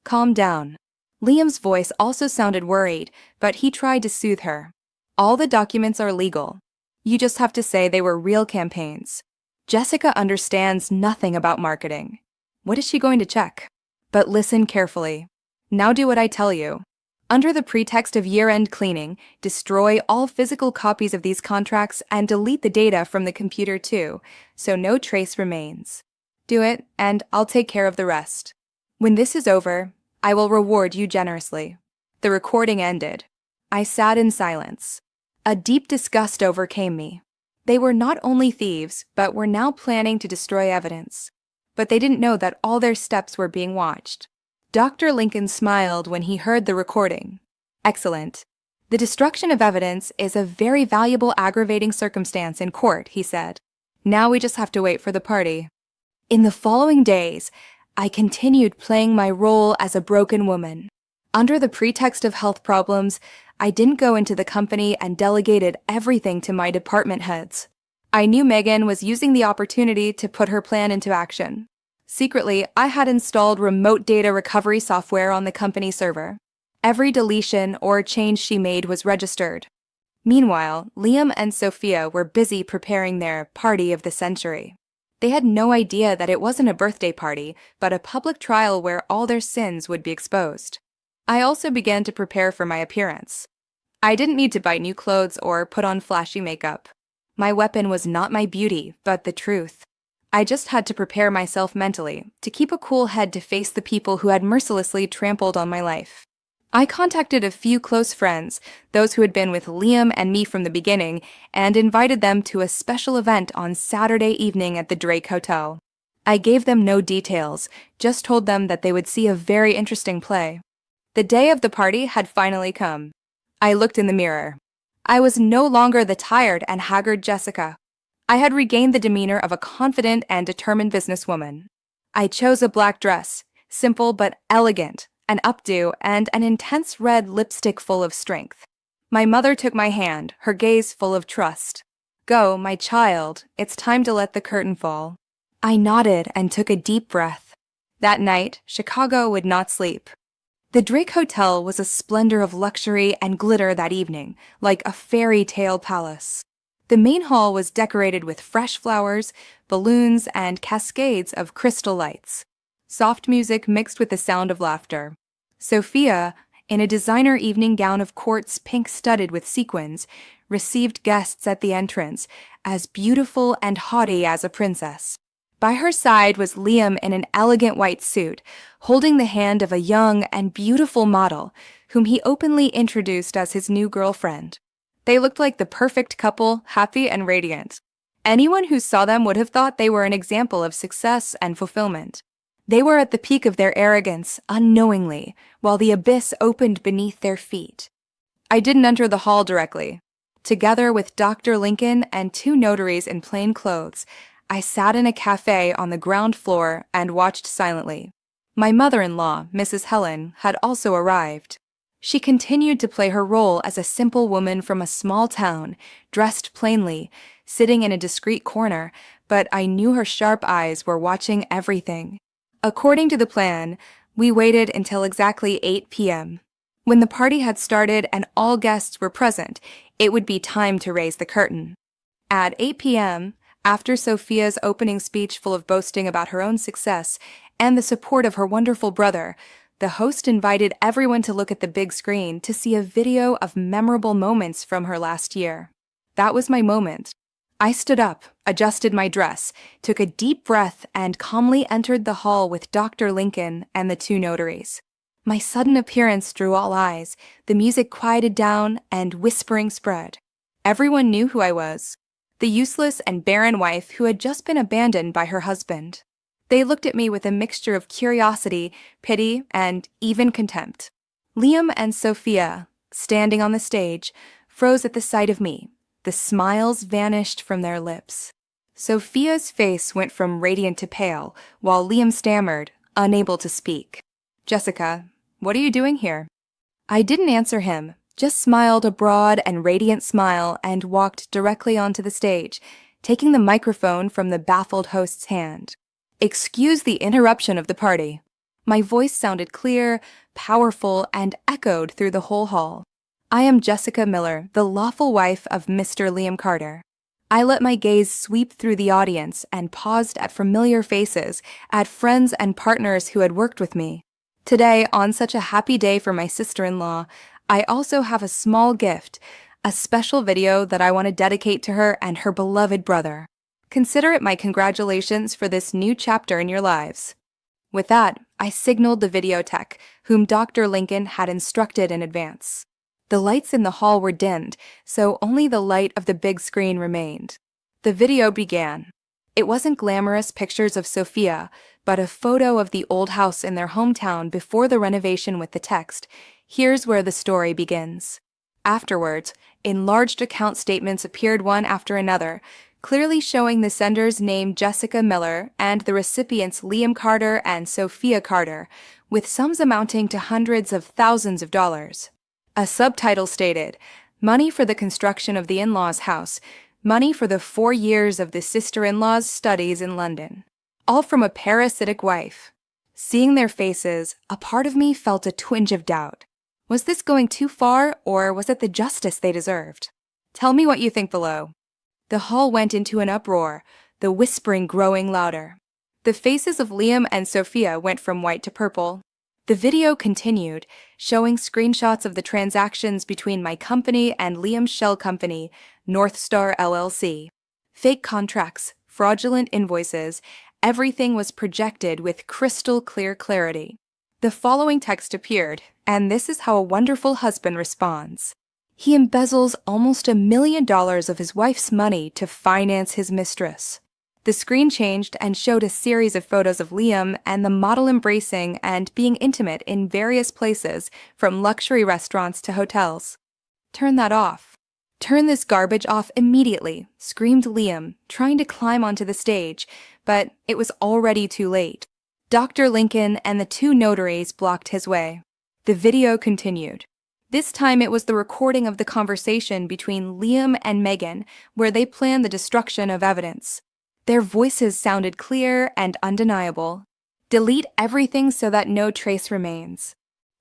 Calm down. Liam's voice also sounded worried, but he tried to soothe her. All the documents are legal. You just have to say they were real campaigns. Jessica understands nothing about marketing. What is she going to check? But listen carefully. Now do what I tell you. Under the pretext of year-end cleaning, destroy all physical copies of these contracts and delete the data from the computer too, so no trace remains. Do it, and I'll take care of the rest. When this is over, I will reward you generously. The recording ended. I sat in silence. A deep disgust overcame me. They were not only thieves, but were now planning to destroy evidence. But they didn't know that all their steps were being watched. Dr. Lincoln smiled when he heard the recording. Excellent. The destruction of evidence is a very valuable aggravating circumstance in court, he said. Now we just have to wait for the party. In the following days, I continued playing my role as a broken woman. Under the pretext of health problems, I didn't go into the company and delegated everything to my department heads. I knew Megan was using the opportunity to put her plan into action. Secretly, I had installed remote data recovery software on the company server. Every deletion or change she made was registered. Meanwhile, Liam and Sophia were busy preparing their party of the century. They had no idea that it wasn't a birthday party, but a public trial where all their sins would be exposed. I also began to prepare for my appearance. I didn't need to buy new clothes or put on flashy makeup. My weapon was not my beauty, but the truth. I just had to prepare myself mentally to keep a cool head to face the people who had mercilessly trampled on my life. I contacted a few close friends, those who had been with Liam and me from the beginning, and invited them to a special event on Saturday evening at the Drake Hotel. I gave them no details, just told them that they would see a very interesting play. The day of the party had finally come. I looked in the mirror. I was no longer the tired and haggard Jessica. I had regained the demeanor of a confident and determined businesswoman. I chose a black dress, simple but elegant, an updo, and an intense red lipstick full of strength. My mother took my hand, her gaze full of trust. "Go, my child, it's time to let the curtain fall." I nodded and took a deep breath. That night, Chicago would not sleep. The Drake Hotel was a splendor of luxury and glitter that evening, like a fairy tale palace. The main hall was decorated with fresh flowers, balloons, and cascades of crystal lights. Soft music mixed with the sound of laughter. Sophia, in a designer evening gown of quartz pink studded with sequins, received guests at the entrance, as beautiful and haughty as a princess. By her side was Liam in an elegant white suit, holding the hand of a young and beautiful model, whom he openly introduced as his new girlfriend. They looked like the perfect couple, happy and radiant. Anyone who saw them would have thought they were an example of success and fulfillment. They were at the peak of their arrogance, unknowingly, while the abyss opened beneath their feet. I didn't enter the hall directly. Together with Dr. Lincoln and two notaries in plain clothes, I sat in a cafe on the ground floor and watched silently. My mother-in-law, Mrs. Helen, had also arrived. She continued to play her role as a simple woman from a small town, dressed plainly, sitting in a discreet corner, but I knew her sharp eyes were watching everything. According to the plan, we waited until exactly 8 p.m. When the party had started and all guests were present, it would be time to raise the curtain. At 8 p.m., after Sophia's opening speech full of boasting about her own success and the support of her wonderful brother, the host invited everyone to look at the big screen to see a video of memorable moments from her last year. That was my moment. I stood up, adjusted my dress, took a deep breath, and calmly entered the hall with Dr. Lincoln and the two notaries. My sudden appearance drew all eyes, the music quieted down, and whispering spread. Everyone knew who I was, the useless and barren wife who had just been abandoned by her husband. They looked at me with a mixture of curiosity, pity, and even contempt. Liam and Sophia, standing on the stage, froze at the sight of me. The smiles vanished from their lips. Sophia's face went from radiant to pale, while Liam stammered, unable to speak. "Jessica, what are you doing here?" I didn't answer him, just smiled a broad and radiant smile and walked directly onto the stage, taking the microphone from the baffled host's hand. "Excuse the interruption of the party." My voice sounded clear, powerful, and echoed through the whole hall. "I am Jessica Miller, the lawful wife of Mr. Liam Carter." I let my gaze sweep through the audience and paused at familiar faces, at friends and partners who had worked with me. Today, on such a happy day for my sister-in-law, I also have a small gift, a special video that I want to dedicate to her and her beloved brother. Consider it my congratulations for this new chapter in your lives. With that, I signaled the video tech, whom Dr. Lincoln had instructed in advance. The lights in the hall were dimmed, so only the light of the big screen remained. The video began. It wasn't glamorous pictures of Sophia, but a photo of the old house in their hometown before the renovation with the text, "Here's where the story begins." Afterwards, enlarged account statements appeared one after another, clearly showing the sender's name Jessica Miller and the recipients Liam Carter and Sophia Carter, with sums amounting to hundreds of thousands of dollars. A subtitle stated, "Money for the construction of the in-laws' house, money for the 4 years of the sister-in-law's studies in London. All from a parasitic wife." Seeing their faces, a part of me felt a twinge of doubt. Was this going too far, or was it the justice they deserved? Tell me what you think below. The hall went into an uproar, the whispering growing louder. The faces of Liam and Sophia went from white to purple. The video continued, showing screenshots of the transactions between my company and Liam's shell company, North Star LLC. Fake contracts, fraudulent invoices, everything was projected with crystal clear clarity. The following text appeared, and this is how a wonderful husband responds. He embezzles almost $1 million of his wife's money to finance his mistress. The screen changed and showed a series of photos of Liam and the model embracing and being intimate in various places, from luxury restaurants to hotels. "Turn that off. Turn this garbage off immediately," screamed Liam, trying to climb onto the stage, but it was already too late. Dr. Lincoln and the 2 notaries blocked his way. The video continued. This time it was the recording of the conversation between Liam and Megan, where they planned the destruction of evidence. Their voices sounded clear and undeniable. "Delete everything so that no trace remains."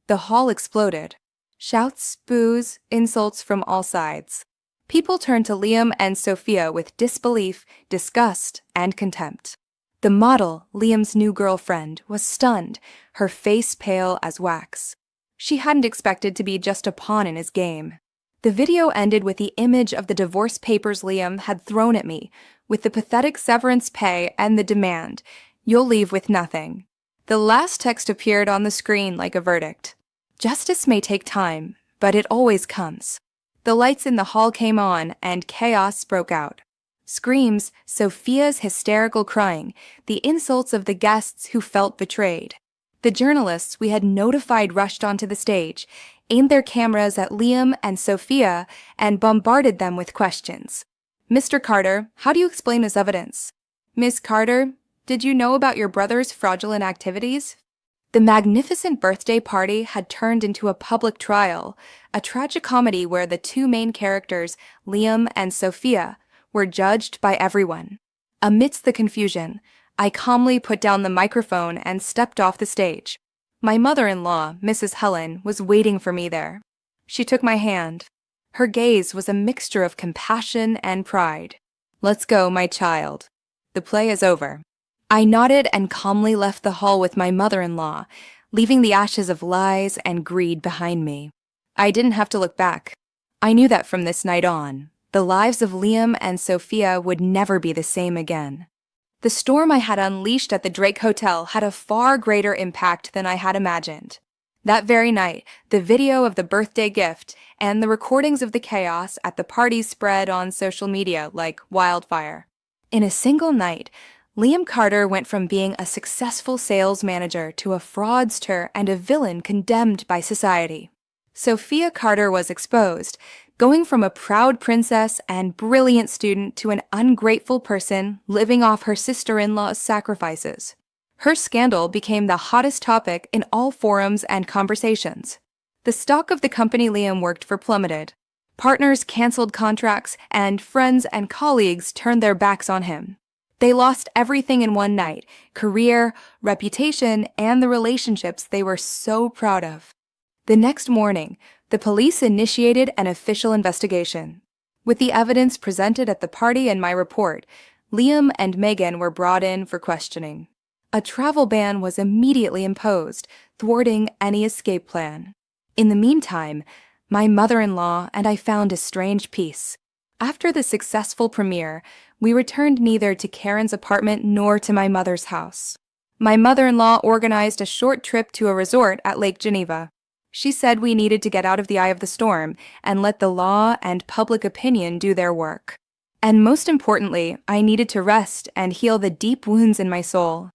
The hall exploded. Shouts, boos, insults from all sides. People turned to Liam and Sophia with disbelief, disgust, and contempt. The model, Liam's new girlfriend, was stunned, her face pale as wax. She hadn't expected to be just a pawn in his game. The video ended with the image of the divorce papers Liam had thrown at me, with the pathetic severance pay and the demand, "You'll leave with nothing." The last text appeared on the screen like a verdict. Justice may take time, but it always comes. The lights in the hall came on, and chaos broke out. Screams, Sophia's hysterical crying, the insults of the guests who felt betrayed. The journalists we had notified rushed onto the stage, aimed their cameras at Liam and Sophia, and bombarded them with questions. "Mr. Carter, how do you explain this evidence? Miss Carter, did you know about your brother's fraudulent activities?" The magnificent birthday party had turned into a public trial, a tragicomedy where the 2 main characters, Liam and Sophia, were judged by everyone. Amidst the confusion, I calmly put down the microphone and stepped off the stage. My mother-in-law, Mrs. Helen, was waiting for me there. She took my hand. Her gaze was a mixture of compassion and pride. "Let's go, my child. The play is over." I nodded and calmly left the hall with my mother-in-law, leaving the ashes of lies and greed behind me. I didn't have to look back. I knew that from this night on, the lives of Liam and Sophia would never be the same again. The storm I had unleashed at the Drake Hotel had a far greater impact than I had imagined. That very night, the video of the birthday gift and the recordings of the chaos at the party spread on social media like wildfire. In a single night, Liam Carter went from being a successful sales manager to a fraudster and a villain condemned by society. Sophia Carter was exposed, going from a proud princess and brilliant student to an ungrateful person living off her sister-in-law's sacrifices. Her scandal became the hottest topic in all forums and conversations. The stock of the company Liam worked for plummeted. Partners canceled contracts, and friends and colleagues turned their backs on him. They lost everything in one night: career, reputation, and the relationships they were so proud of. The next morning, the police initiated an official investigation. With the evidence presented at the party and my report, Liam and Megan were brought in for questioning. A travel ban was immediately imposed, thwarting any escape plan. In the meantime, my mother-in-law and I found a strange peace. After the successful premiere, we returned neither to Karen's apartment nor to my mother's house. My mother-in-law organized a short trip to a resort at Lake Geneva. She said we needed to get out of the eye of the storm and let the law and public opinion do their work. And most importantly, I needed to rest and heal the deep wounds in my soul.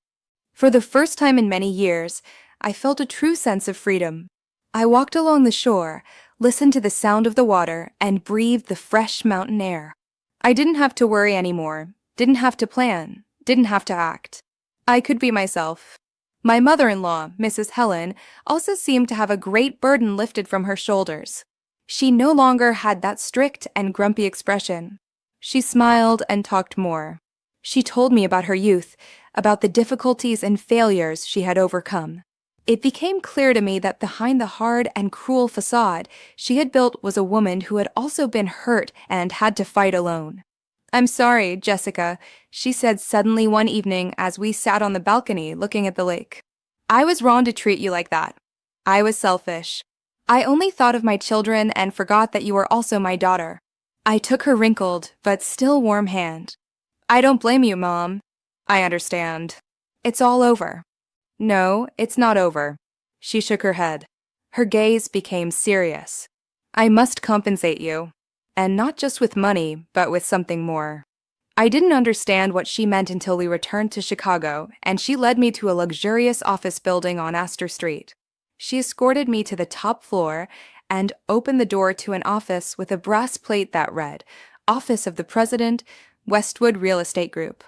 For the first time in many years, I felt a true sense of freedom. I walked along the shore, listened to the sound of the water, and breathed the fresh mountain air. I didn't have to worry anymore, didn't have to plan, didn't have to act. I could be myself. My mother-in-law, Mrs. Helen, also seemed to have a great burden lifted from her shoulders. She no longer had that strict and grumpy expression. She smiled and talked more. She told me about her youth, about the difficulties and failures she had overcome. It became clear to me that behind the hard and cruel facade she had built was a woman who had also been hurt and had to fight alone. "I'm sorry, Jessica," she said suddenly one evening as we sat on the balcony looking at the lake. "I was wrong to treat you like that. I was selfish. I only thought of my children and forgot that you are also my daughter." I took her wrinkled but still warm hand. "I don't blame you, Mom. I understand. It's all over." "No, it's not over." She shook her head. Her gaze became serious. "I must compensate you. And not just with money, but with something more." I didn't understand what she meant until we returned to Chicago, and she led me to a luxurious office building on Astor Street. She escorted me to the top floor and opened the door to an office with a brass plate that read, "Office of the President, Westwood Real Estate Group."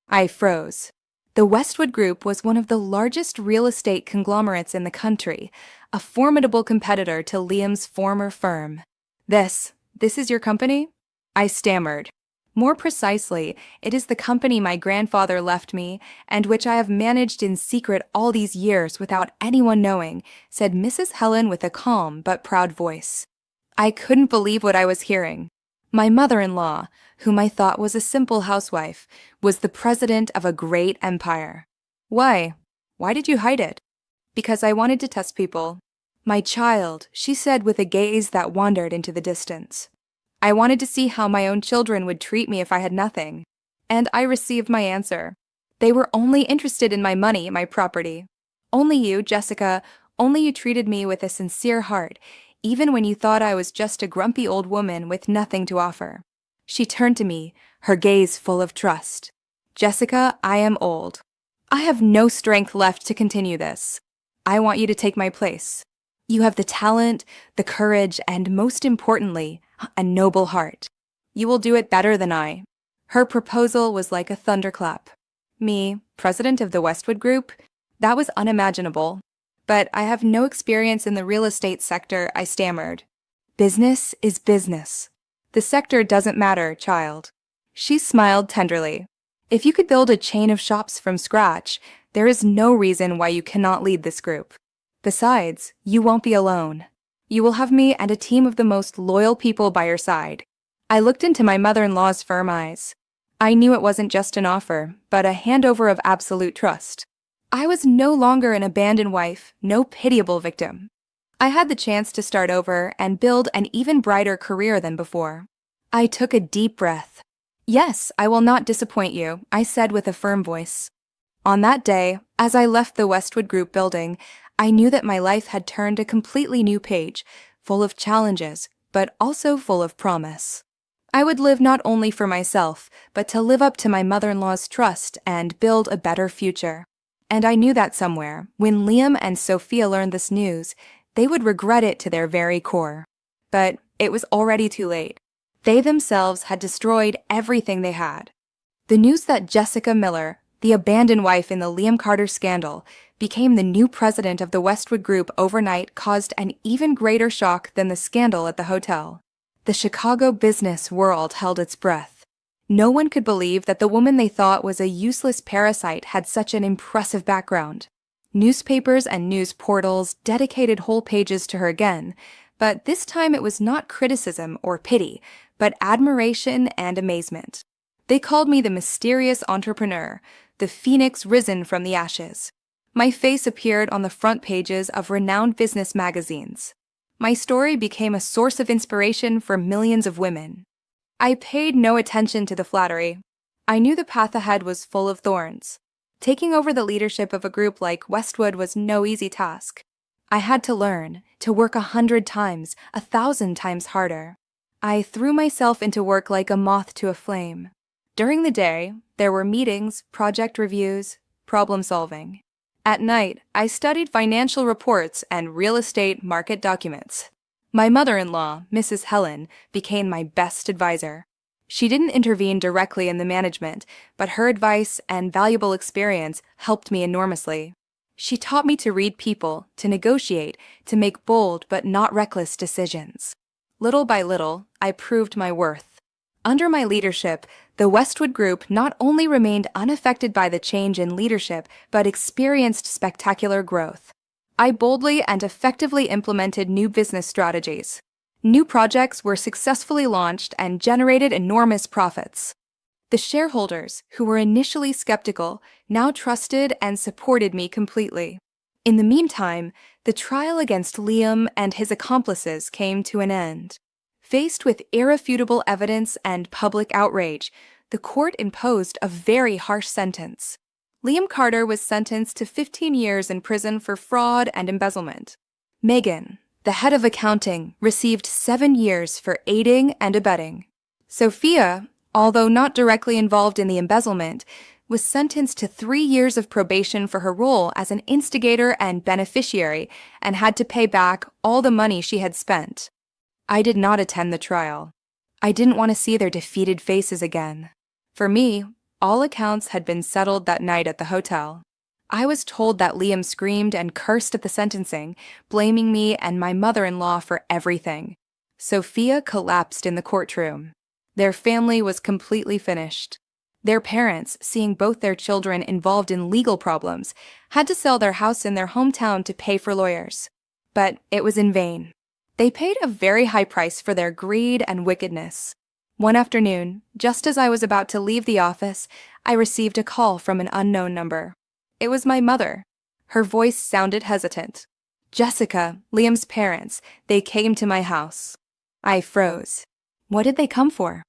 I froze. The Westwood Group was one of the largest real estate conglomerates in the country, a formidable competitor to Liam's former firm. This is your company?" I stammered. "More precisely, it is the company my grandfather left me, and which I have managed in secret all these years without anyone knowing," said Mrs. Helen with a calm but proud voice. I couldn't believe what I was hearing. My mother-in-law, whom I thought was a simple housewife, was the president of a great empire. "Why? Why did you hide it?" "Because I wanted to test people." "My child," she said with a gaze that wandered into the distance. "I wanted to see how my own children would treat me if I had nothing. And I received my answer. They were only interested in my money, my property. Only you, Jessica, only you treated me with a sincere heart, even when you thought I was just a grumpy old woman with nothing to offer." She turned to me, her gaze full of trust. "Jessica, I am old. I have no strength left to continue this. I want you to take my place. You have the talent, the courage, and most importantly, a noble heart. You will do it better than I." Her proposal was like a thunderclap. Me, president of the Westwood Group? That was unimaginable. "But I have no experience in the real estate sector," I stammered. "Business is business. The sector doesn't matter, child." She smiled tenderly. "If you could build a chain of shops from scratch, there is no reason why you cannot lead this group. Besides, you won't be alone. You will have me and a team of the most loyal people by your side." I looked into my mother-in-law's firm eyes. I knew it wasn't just an offer, but a handover of absolute trust. I was no longer an abandoned wife, no pitiable victim. I had the chance to start over and build an even brighter career than before. I took a deep breath. "Yes, I will not disappoint you," I said with a firm voice. On that day, as I left the Westwood Group building, I knew that my life had turned a completely new page, full of challenges, but also full of promise. I would live not only for myself, but to live up to my mother-in-law's trust and build a better future. And I knew that somewhere, when Liam and Sophia learned this news, they would regret it to their very core. But it was already too late. They themselves had destroyed everything they had. The news that Jessica Miller, the abandoned wife in the Liam Carter scandal, became the new president of the Westwood Group overnight caused an even greater shock than the scandal at the hotel. The Chicago business world held its breath. No one could believe that the woman they thought was a useless parasite had such an impressive background. Newspapers and news portals dedicated whole pages to her again, but this time it was not criticism or pity, but admiration and amazement. They called me the mysterious entrepreneur, the phoenix risen from the ashes. My face appeared on the front pages of renowned business magazines. My story became a source of inspiration for millions of women. I paid no attention to the flattery. I knew the path ahead was full of thorns. Taking over the leadership of a group like Westwood was no easy task. I had to learn, to work 100 times, 1,000 times harder. I threw myself into work like a moth to a flame. During the day, there were meetings, project reviews, problem solving. At night, I studied financial reports and real estate market documents. My mother-in-law, Mrs. Helen, became my best advisor. She didn't intervene directly in the management, but her advice and valuable experience helped me enormously. She taught me to read people, to negotiate, to make bold but not reckless decisions. Little by little, I proved my worth. Under my leadership, the Westwood Group not only remained unaffected by the change in leadership, but experienced spectacular growth. I boldly and effectively implemented new business strategies. New projects were successfully launched and generated enormous profits. The shareholders, who were initially skeptical, now trusted and supported me completely. In the meantime, the trial against Liam and his accomplices came to an end. Faced with irrefutable evidence and public outrage, the court imposed a very harsh sentence. Liam Carter was sentenced to 15 years in prison for fraud and embezzlement. Megan, the head of accounting, received 7 years for aiding and abetting. Sophia, although not directly involved in the embezzlement, was sentenced to 3 years of probation for her role as an instigator and beneficiary and had to pay back all the money she had spent. I did not attend the trial. I didn't want to see their defeated faces again. For me, all accounts had been settled that night at the hotel. I was told that Liam screamed and cursed at the sentencing, blaming me and my mother-in-law for everything. Sophia collapsed in the courtroom. Their family was completely finished. Their parents, seeing both their children involved in legal problems, had to sell their house in their hometown to pay for lawyers. But it was in vain. They paid a very high price for their greed and wickedness. One afternoon, just as I was about to leave the office, I received a call from an unknown number. It was my mother. Her voice sounded hesitant. "Jessica, Liam's parents, they came to my house." I froze. What did they come for?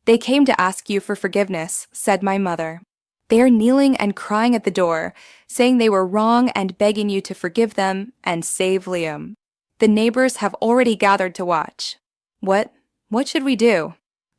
"They came to ask you for forgiveness," said my mother. "They are kneeling and crying at the door, saying they were wrong and begging you to forgive them and save Liam. The neighbors have already gathered to watch." What should we do?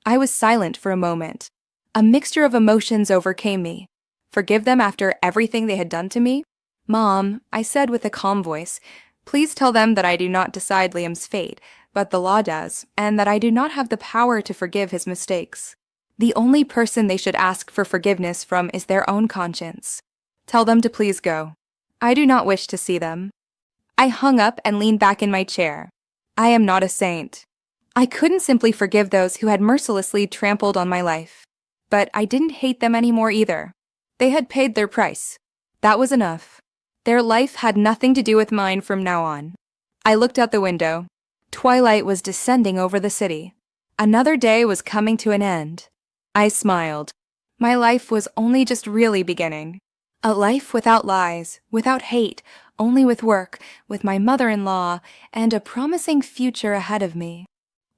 I was silent for a moment. A mixture of emotions overcame me. Forgive them after everything they had done to me? "Mom," I said with a calm voice, "please tell them that I do not decide Liam's fate, but the law does, and that I do not have the power to forgive his mistakes. The only person they should ask for forgiveness from is their own conscience. Tell them to please go. I do not wish to see them." I hung up and leaned back in my chair. I am not a saint. I couldn't simply forgive those who had mercilessly trampled on my life. But I didn't hate them anymore either. They had paid their price. That was enough. Their life had nothing to do with mine from now on. I looked out the window. Twilight was descending over the city. Another day was coming to an end. I smiled. My life was only just really beginning. A life without lies, without hate, only with work, with my mother-in-law, and a promising future ahead of me.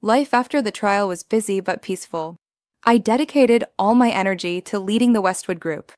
Life after the trial was busy but peaceful. I dedicated all my energy to leading the Westwood Group.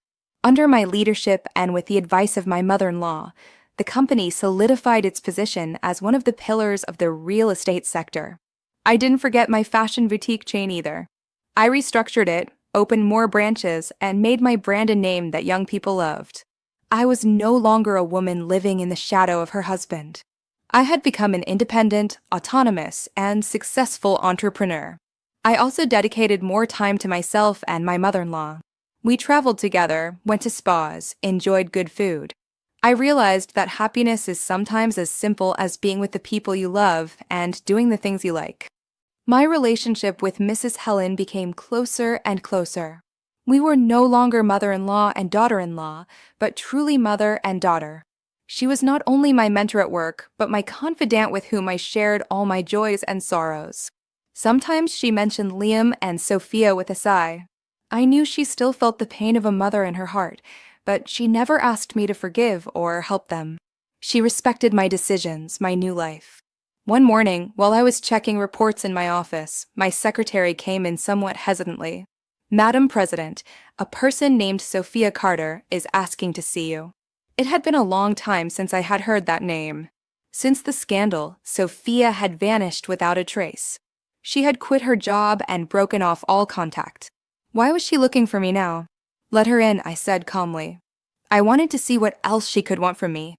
Under my leadership and with the advice of my mother-in-law, the company solidified its position as one of the pillars of the real estate sector. I didn't forget my fashion boutique chain either. I restructured it, opened more branches, and made my brand a name that young people loved. I was no longer a woman living in the shadow of her husband. I had become an independent, autonomous, and successful entrepreneur. I also dedicated more time to myself and my mother-in-law. We traveled together, went to spas, enjoyed good food. I realized that happiness is sometimes as simple as being with the people you love and doing the things you like. My relationship with Mrs. Helen became closer and closer. We were no longer mother-in-law and daughter-in-law, but truly mother and daughter. She was not only my mentor at work, but my confidant with whom I shared all my joys and sorrows. Sometimes she mentioned Liam and Sophia with a sigh. I knew she still felt the pain of a mother in her heart, but she never asked me to forgive or help them. She respected my decisions, my new life. One morning, while I was checking reports in my office, my secretary came in somewhat hesitantly. "Madam President, a person named Sophia Carter is asking to see you." It had been a long time since I had heard that name. Since the scandal, Sophia had vanished without a trace. She had quit her job and broken off all contact. Why was she looking for me now? "Let her in," I said calmly. I wanted to see what else she could want from me.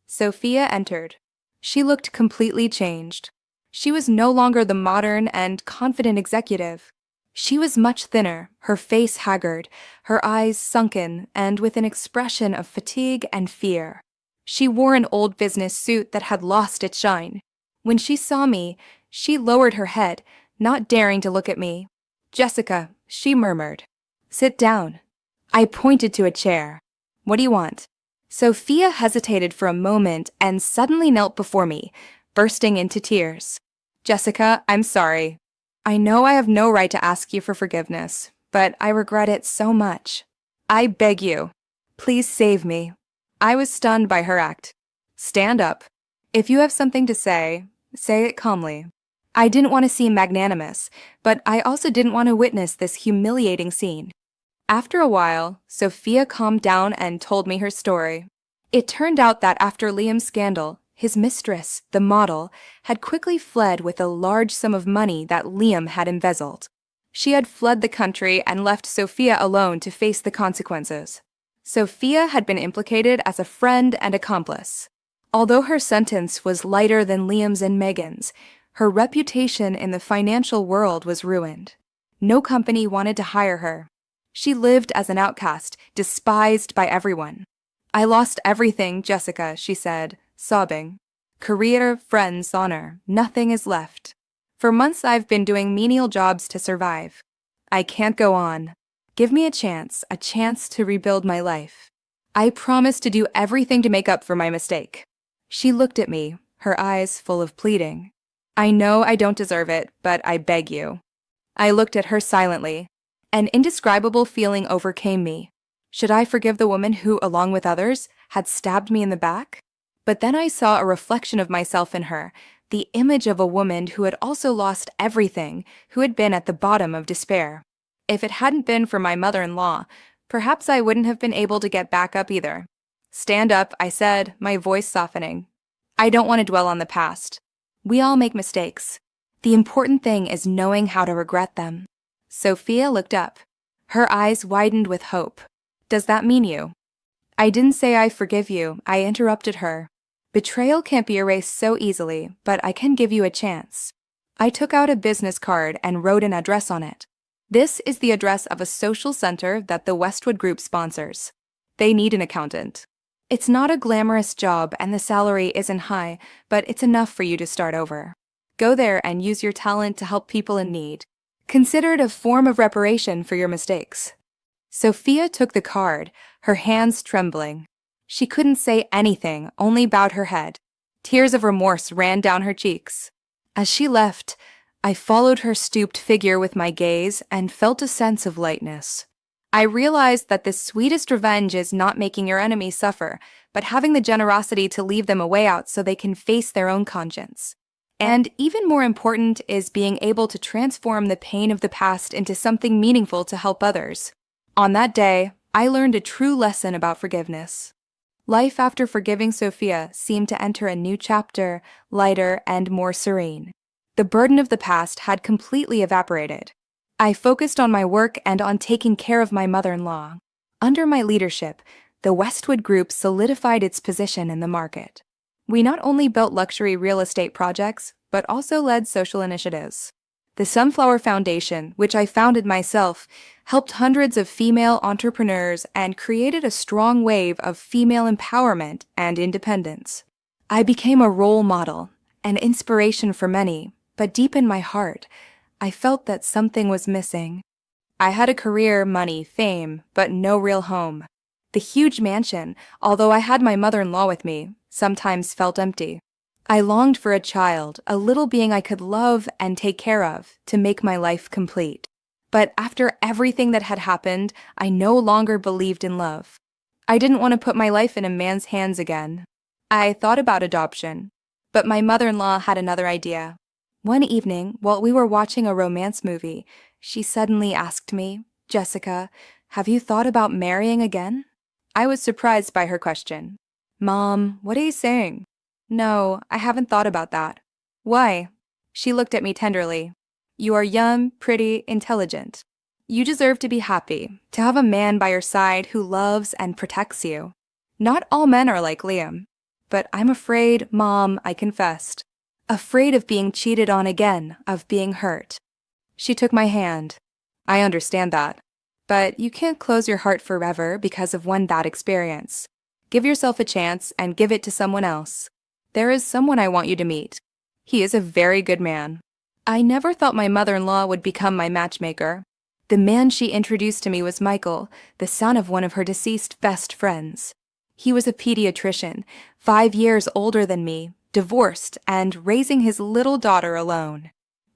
Sophia entered. She looked completely changed. She was no longer the modern and confident executive. She was much thinner, her face haggard, her eyes sunken, and with an expression of fatigue and fear. She wore an old business suit that had lost its shine. When she saw me, she lowered her head, not daring to look at me. "Jessica," she murmured. "Sit down." I pointed to a chair. "What do you want?" Sophia hesitated for a moment and suddenly knelt before me, bursting into tears. "Jessica, I'm sorry. I know I have no right to ask you for forgiveness, but I regret it so much. I beg you, please save me." I was stunned by her act. "Stand up. If you have something to say it calmly." I didn't want to seem magnanimous, but I also didn't want to witness this humiliating scene. After a while, Sophia calmed down and told me her story. It turned out that after Liam's scandal, his mistress, the model, had quickly fled with a large sum of money that Liam had embezzled. She had fled the country and left Sophia alone to face the consequences. Sophia had been implicated as a friend and accomplice. Although her sentence was lighter than Liam's and Megan's, her reputation in the financial world was ruined. No company wanted to hire her. She lived as an outcast, despised by everyone. "I lost everything, Jessica," she said, sobbing. "Career, friends, honor, nothing is left. For months I've been doing menial jobs to survive. I can't go on. Give me a chance to rebuild my life. I promise to do everything to make up for my mistake." She looked at me, her eyes full of pleading. "I know I don't deserve it, but I beg you." I looked at her silently. An indescribable feeling overcame me. Should I forgive the woman who, along with others, had stabbed me in the back? But then I saw a reflection of myself in her, the image of a woman who had also lost everything, who had been at the bottom of despair. If it hadn't been for my mother-in-law, perhaps I wouldn't have been able to get back up either. "Stand up," I said, my voice softening. "I don't want to dwell on the past. We all make mistakes. The important thing is knowing how to regret them." Sophia looked up. Her eyes widened with hope. "Does that mean you?" I didn't say I forgive you, I interrupted her. "Betrayal can't be erased so easily, but I can give you a chance." I took out a business card and wrote an address on it. "This is the address of a social center that the Westwood Group sponsors. They need an accountant. It's not a glamorous job and the salary isn't high, but it's enough for you to start over. Go there and use your talent to help people in need. Consider it a form of reparation for your mistakes." Sophia took the card, her hands trembling. She couldn't say anything, only bowed her head. Tears of remorse ran down her cheeks. As she left, I followed her stooped figure with my gaze and felt a sense of lightness. I realized that the sweetest revenge is not making your enemies suffer, but having the generosity to leave them a way out so they can face their own conscience. And even more important is being able to transform the pain of the past into something meaningful to help others. On that day, I learned a true lesson about forgiveness. Life after forgiving Sophia seemed to enter a new chapter, lighter and more serene. The burden of the past had completely evaporated. I focused on my work and on taking care of my mother-in-law. Under my leadership, the Westwood Group solidified its position in the market. We not only built luxury real estate projects, but also led social initiatives. The Sunflower Foundation, which I founded myself, helped hundreds of female entrepreneurs and created a strong wave of female empowerment and independence. I became a role model, an inspiration for many, but deep in my heart, I felt that something was missing. I had a career, money, fame, but no real home. The huge mansion, although I had my mother-in-law with me, sometimes felt empty. I longed for a child, a little being I could love and take care of, to make my life complete. But after everything that had happened, I no longer believed in love. I didn't want to put my life in a man's hands again. I thought about adoption, but my mother-in-law had another idea. One evening, while we were watching a romance movie, she suddenly asked me, "Jessica, have you thought about marrying again?" I was surprised by her question. "Mom, what are you saying?" "No, I haven't thought about that." "Why?" She looked at me tenderly. "You are young, pretty, intelligent. You deserve to be happy, to have a man by your side who loves and protects you. Not all men are like Liam. But I'm afraid, Mom, I confessed. afraid of being cheated on again, of being hurt. She took my hand. I understand that. But you can't close your heart forever because of one bad experience. Give yourself a chance and give it to someone else. There is someone I want you to meet. He is a very good man. I never thought my mother-in-law would become my matchmaker. The man she introduced to me was Michael, the son of one of her deceased best friends. He was a pediatrician, 5 years older than me, divorced, and raising his little daughter alone.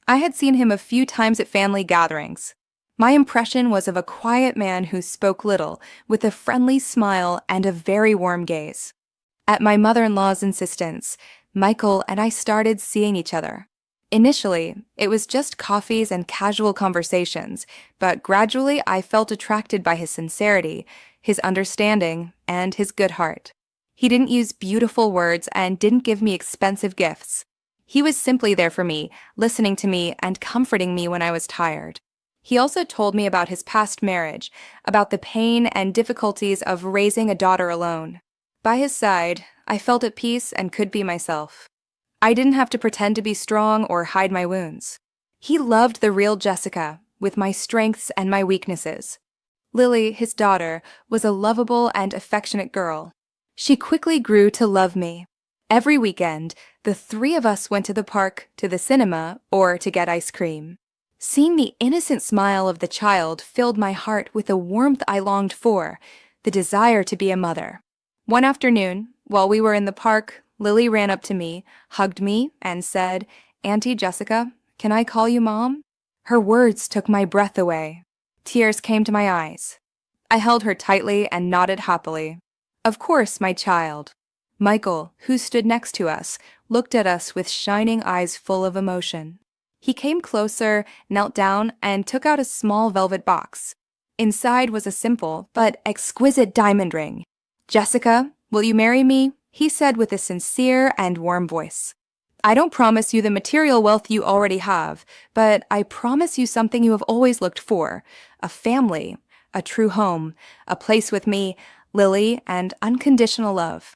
I had seen him a few times at family gatherings. My impression was of a quiet man who spoke little, with a friendly smile and a very warm gaze. At my mother-in-law's insistence, Michael and I started seeing each other. Initially, it was just coffees and casual conversations, but gradually I felt attracted by his sincerity, his understanding, and his good heart. He didn't use beautiful words and didn't give me expensive gifts. He was simply there for me, listening to me and comforting me when I was tired. He also told me about his past marriage, about the pain and difficulties of raising a daughter alone. By his side, I felt at peace and could be myself. I didn't have to pretend to be strong or hide my wounds. He loved the real Jessica, with my strengths and my weaknesses. Lily, his daughter, was a lovable and affectionate girl. She quickly grew to love me. Every weekend, the three of us went to the park, to the cinema, or to get ice cream. Seeing the innocent smile of the child filled my heart with a warmth I longed for, the desire to be a mother. One afternoon, while we were in the park, Lily ran up to me, hugged me, and said, "Auntie Jessica, can I call you Mom?" Her words took my breath away. Tears came to my eyes. I held her tightly and nodded happily. Of course, my child. Michael, who stood next to us, looked at us with shining eyes full of emotion. He came closer, knelt down, and took out a small velvet box. Inside was a simple but exquisite diamond ring. "Jessica, will you marry me?" he said with a sincere and warm voice. "I don't promise you the material wealth you already have, but I promise you something you have always looked for, a family, a true home, a place with me, Lily, and unconditional love."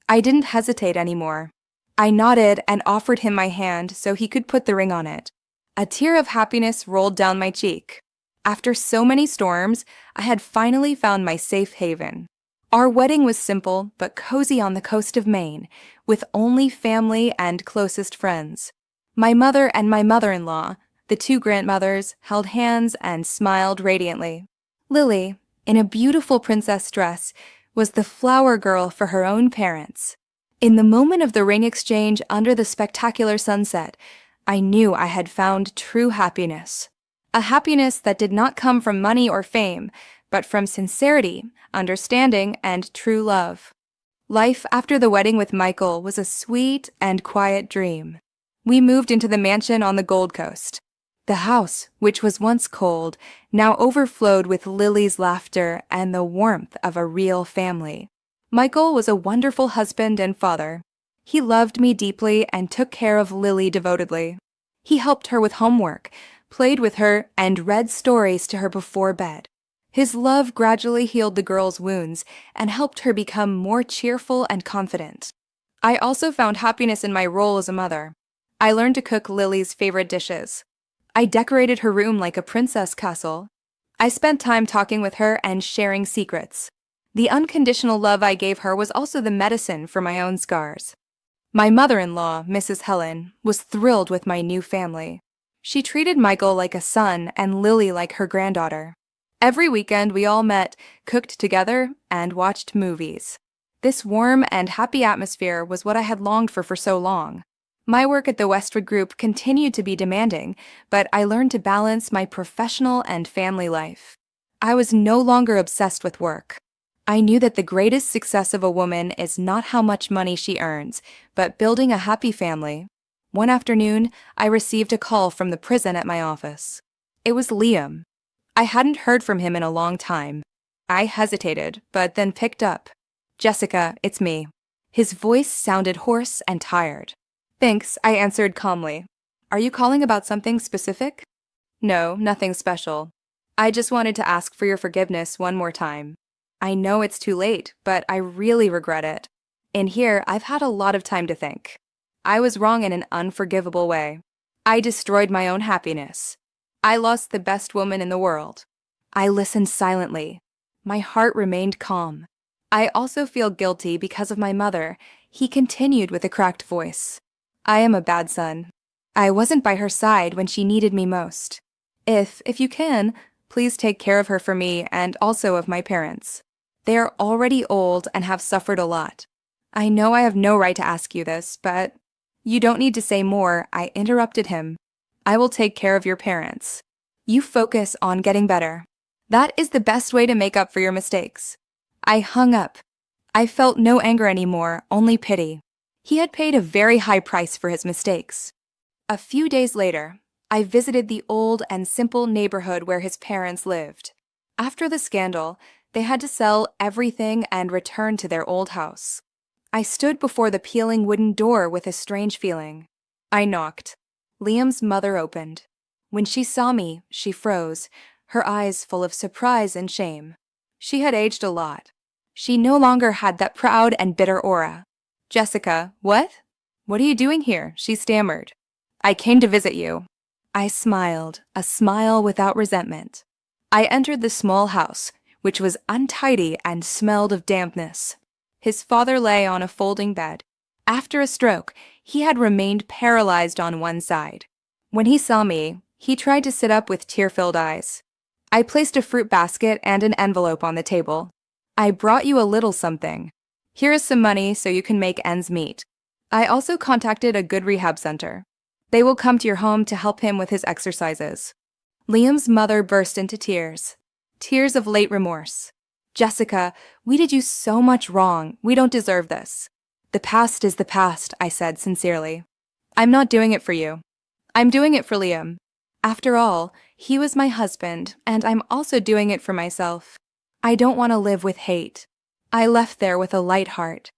I didn't hesitate anymore. I nodded and offered him my hand so he could put the ring on it. A tear of happiness rolled down my cheek. After so many storms, I had finally found my safe haven. Our wedding was simple but cozy on the coast of Maine, with only family and closest friends. My mother and my mother-in-law, the two grandmothers, held hands and smiled radiantly. Lily, in a beautiful princess dress, was the flower girl for her own parents. In the moment of the ring exchange under the spectacular sunset, I knew I had found true happiness. A happiness that did not come from money or fame, but from sincerity, understanding, and true love. Life after the wedding with Michael was a sweet and quiet dream. We moved into the mansion on the Gold Coast. The house, which was once cold, now overflowed with Lily's laughter and the warmth of a real family. Michael was a wonderful husband and father. He loved me deeply and took care of Lily devotedly. He helped her with homework, played with her, and read stories to her before bed. His love gradually healed the girl's wounds and helped her become more cheerful and confident. I also found happiness in my role as a mother. I learned to cook Lily's favorite dishes. I decorated her room like a princess castle. I spent time talking with her and sharing secrets. The unconditional love I gave her was also the medicine for my own scars. My mother-in-law, Mrs. Helen, was thrilled with my new family. She treated Michael like a son and Lily like her granddaughter. Every weekend we all met, cooked together, and watched movies. This warm and happy atmosphere was what I had longed for so long. My work at the Westwood Group continued to be demanding, but I learned to balance my professional and family life. I was no longer obsessed with work. I knew that the greatest success of a woman is not how much money she earns, but building a happy family. One afternoon, I received a call from the prison at my office. It was Liam. I hadn't heard from him in a long time. I hesitated, but then picked up. "Jessica, it's me." His voice sounded hoarse and tired. "Thanks," I answered calmly. "Are you calling about something specific?" "No, nothing special. I just wanted to ask for your forgiveness one more time. I know it's too late, but I really regret it. In here, I've had a lot of time to think. I was wrong in an unforgivable way. I destroyed my own happiness. I lost the best woman in the world. I listened silently. My heart remained calm. I also feel guilty because of my mother, he continued with a cracked voice. I am a bad son. I wasn't by her side when she needed me most. If you can, please take care of her for me and also of my parents. They are already old and have suffered a lot. I know I have no right to ask you this, but you don't need to say more, I interrupted him. I will take care of your parents. You focus on getting better. That is the best way to make up for your mistakes. I hung up. I felt no anger anymore, only pity. He had paid a very high price for his mistakes. A few days later, I visited the old and simple neighborhood where his parents lived. After the scandal, they had to sell everything and return to their old house. I stood before the peeling wooden door with a strange feeling. I knocked. Liam's mother opened. When she saw me, she froze, her eyes full of surprise and shame. She had aged a lot. She no longer had that proud and bitter aura. Jessica, what? What are you doing here? She stammered. I came to visit you. I smiled, a smile without resentment. I entered the small house, which was untidy and smelled of dampness. His father lay on a folding bed. After a stroke, he had remained paralyzed on one side. When he saw me, he tried to sit up with tear-filled eyes. I placed a fruit basket and an envelope on the table. I brought you a little something. Here is some money so you can make ends meet. I also contacted a good rehab center. They will come to your home to help him with his exercises. Liam's mother burst into tears. Tears of late remorse. Jessica, we did you so much wrong. We don't deserve this. The past is the past, I said sincerely. I'm not doing it for you. I'm doing it for Liam. After all, he was my husband, and I'm also doing it for myself. I don't want to live with hate. I left there with a light heart.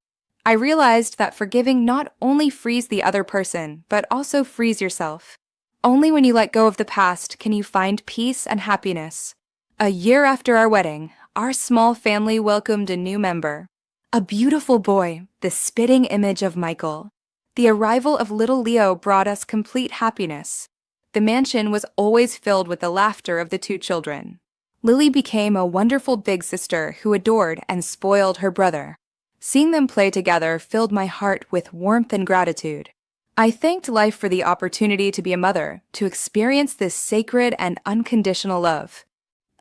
I realized that forgiving not only frees the other person, but also frees yourself. Only when you let go of the past can you find peace and happiness. A year after our wedding, our small family welcomed a new member. A beautiful boy, the spitting image of Michael. The arrival of little Leo brought us complete happiness. The mansion was always filled with the laughter of the two children. Lily became a wonderful big sister who adored and spoiled her brother. Seeing them play together filled my heart with warmth and gratitude. I thanked life for the opportunity to be a mother, to experience this sacred and unconditional love.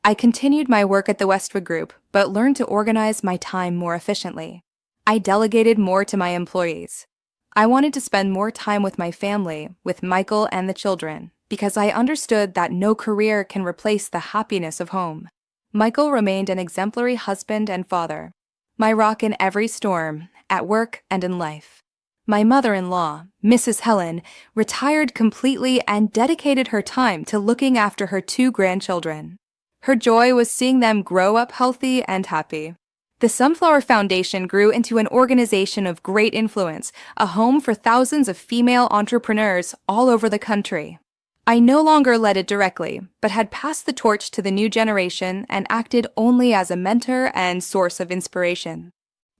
I continued my work at the Westwood Group, but learned to organize my time more efficiently. I delegated more to my employees. I wanted to spend more time with my family, with Michael and the children, because I understood that no career can replace the happiness of home. Michael remained an exemplary husband and father, my rock in every storm, at work and in life. My mother-in-law, Mrs. Helen, retired completely and dedicated her time to looking after her two grandchildren. Her joy was seeing them grow up healthy and happy. The Sunflower Foundation grew into an organization of great influence, a home for thousands of female entrepreneurs all over the country. I no longer led it directly, but had passed the torch to the new generation and acted only as a mentor and source of inspiration.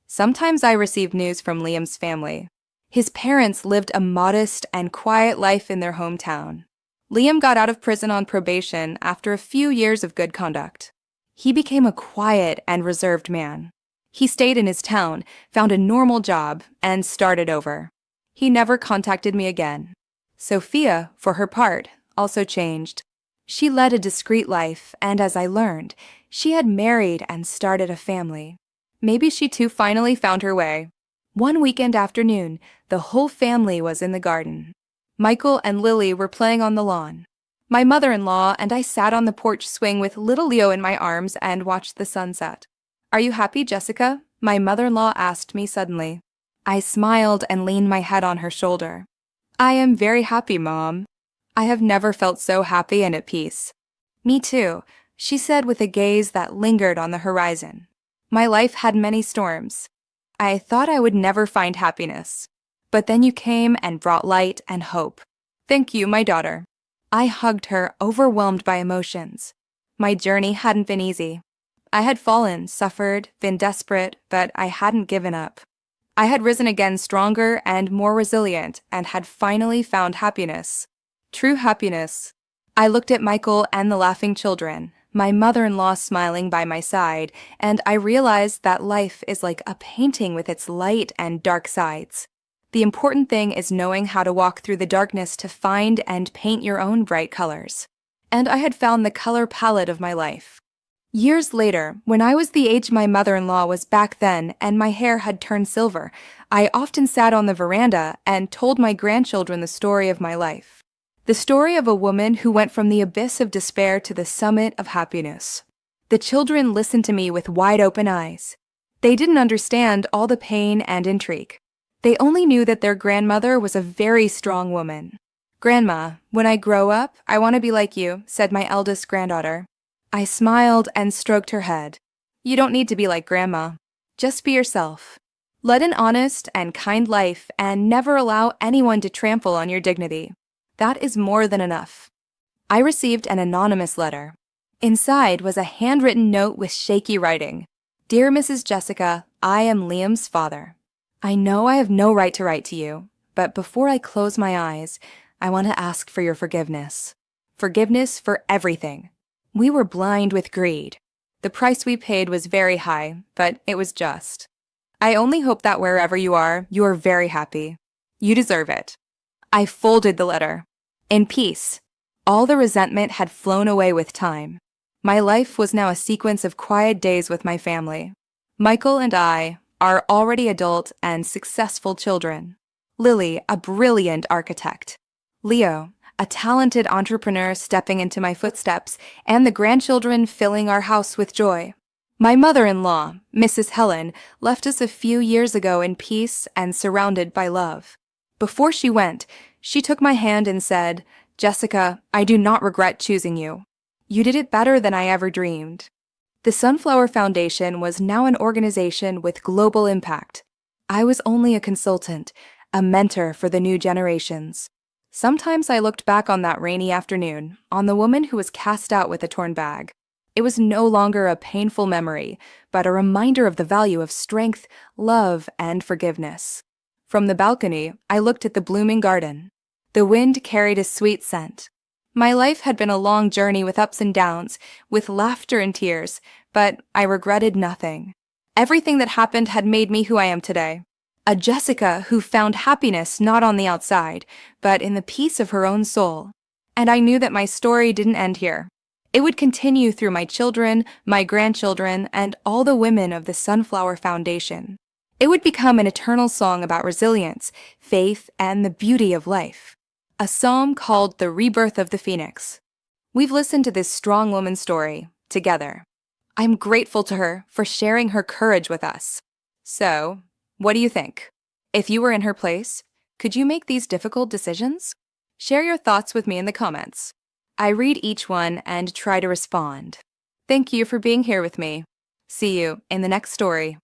Sometimes I received news from Liam's family. His parents lived a modest and quiet life in their hometown. Liam got out of prison on probation after a few years of good conduct. He became a quiet and reserved man. He stayed in his town, found a normal job, and started over. He never contacted me again. Sophia, for her part, also changed. She led a discreet life, and as I learned, she had married and started a family. Maybe she too finally found her way. One weekend afternoon, the whole family was in the garden. Michael and Lily were playing on the lawn. My mother-in-law and I sat on the porch swing with little Leo in my arms and watched the sunset. Are you happy, Jessica? My mother-in-law asked me suddenly. I smiled and leaned my head on her shoulder. I am very happy, Mom. I have never felt so happy and at peace. Me too, she said with a gaze that lingered on the horizon. My life had many storms. I thought I would never find happiness. But then you came and brought light and hope. Thank you, my daughter. I hugged her, overwhelmed by emotions. My journey hadn't been easy. I had fallen, suffered, been desperate, but I hadn't given up. I had risen again stronger and more resilient and had finally found happiness. True happiness. I looked at Michael and the laughing children, my mother-in-law smiling by my side, and I realized that life is like a painting with its light and dark sides. The important thing is knowing how to walk through the darkness to find and paint your own bright colors. And I had found the color palette of my life. Years later, when I was the age my mother-in-law was back then and my hair had turned silver, I often sat on the veranda and told my grandchildren the story of my life. The story of a woman who went from the abyss of despair to the summit of happiness. The children listened to me with wide-open eyes. They didn't understand all the pain and intrigue. They only knew that their grandmother was a very strong woman. "Grandma, when I grow up, I want to be like you," said my eldest granddaughter. I smiled and stroked her head. "You don't need to be like Grandma. Just be yourself. Lead an honest and kind life and never allow anyone to trample on your dignity. That is more than enough." I received an anonymous letter. Inside was a handwritten note with shaky writing. "Dear Mrs. Jessica, I am Liam's father. I know I have no right to write to you, but before I close my eyes, I want to ask for your forgiveness. Forgiveness for everything. We were blind with greed. The price we paid was very high, but it was just. I only hope that wherever you are very happy. You deserve it." I folded the letter. In peace. All the resentment had flown away with time. My life was now a sequence of quiet days with my family. Michael and I are already adult and successful children. Lily, a brilliant architect. Leo, a talented entrepreneur stepping into my footsteps, and the grandchildren filling our house with joy. My mother-in-law, Mrs. Helen, left us a few years ago in peace and surrounded by love. Before she went, she took my hand and said, "Jessica, I do not regret choosing you. You did it better than I ever dreamed." The Sunflower Foundation was now an organization with global impact. I was only a consultant, a mentor for the new generations. Sometimes I looked back on that rainy afternoon, on the woman who was cast out with a torn bag. It was no longer a painful memory, but a reminder of the value of strength, love, and forgiveness. From the balcony, I looked at the blooming garden. The wind carried a sweet scent. My life had been a long journey with ups and downs, with laughter and tears, but I regretted nothing. Everything that happened had made me who I am today. A Jessica who found happiness not on the outside, but in the peace of her own soul. And I knew that my story didn't end here. It would continue through my children, my grandchildren, and all the women of the Sunflower Foundation. It would become an eternal song about resilience, faith, and the beauty of life. A psalm called The Rebirth of the Phoenix. We've listened to this strong woman's story together. I'm grateful to her for sharing her courage with us. So, what do you think? If you were in her place, could you make these difficult decisions? Share your thoughts with me in the comments. I read each one and try to respond. Thank you for being here with me. See you in the next story.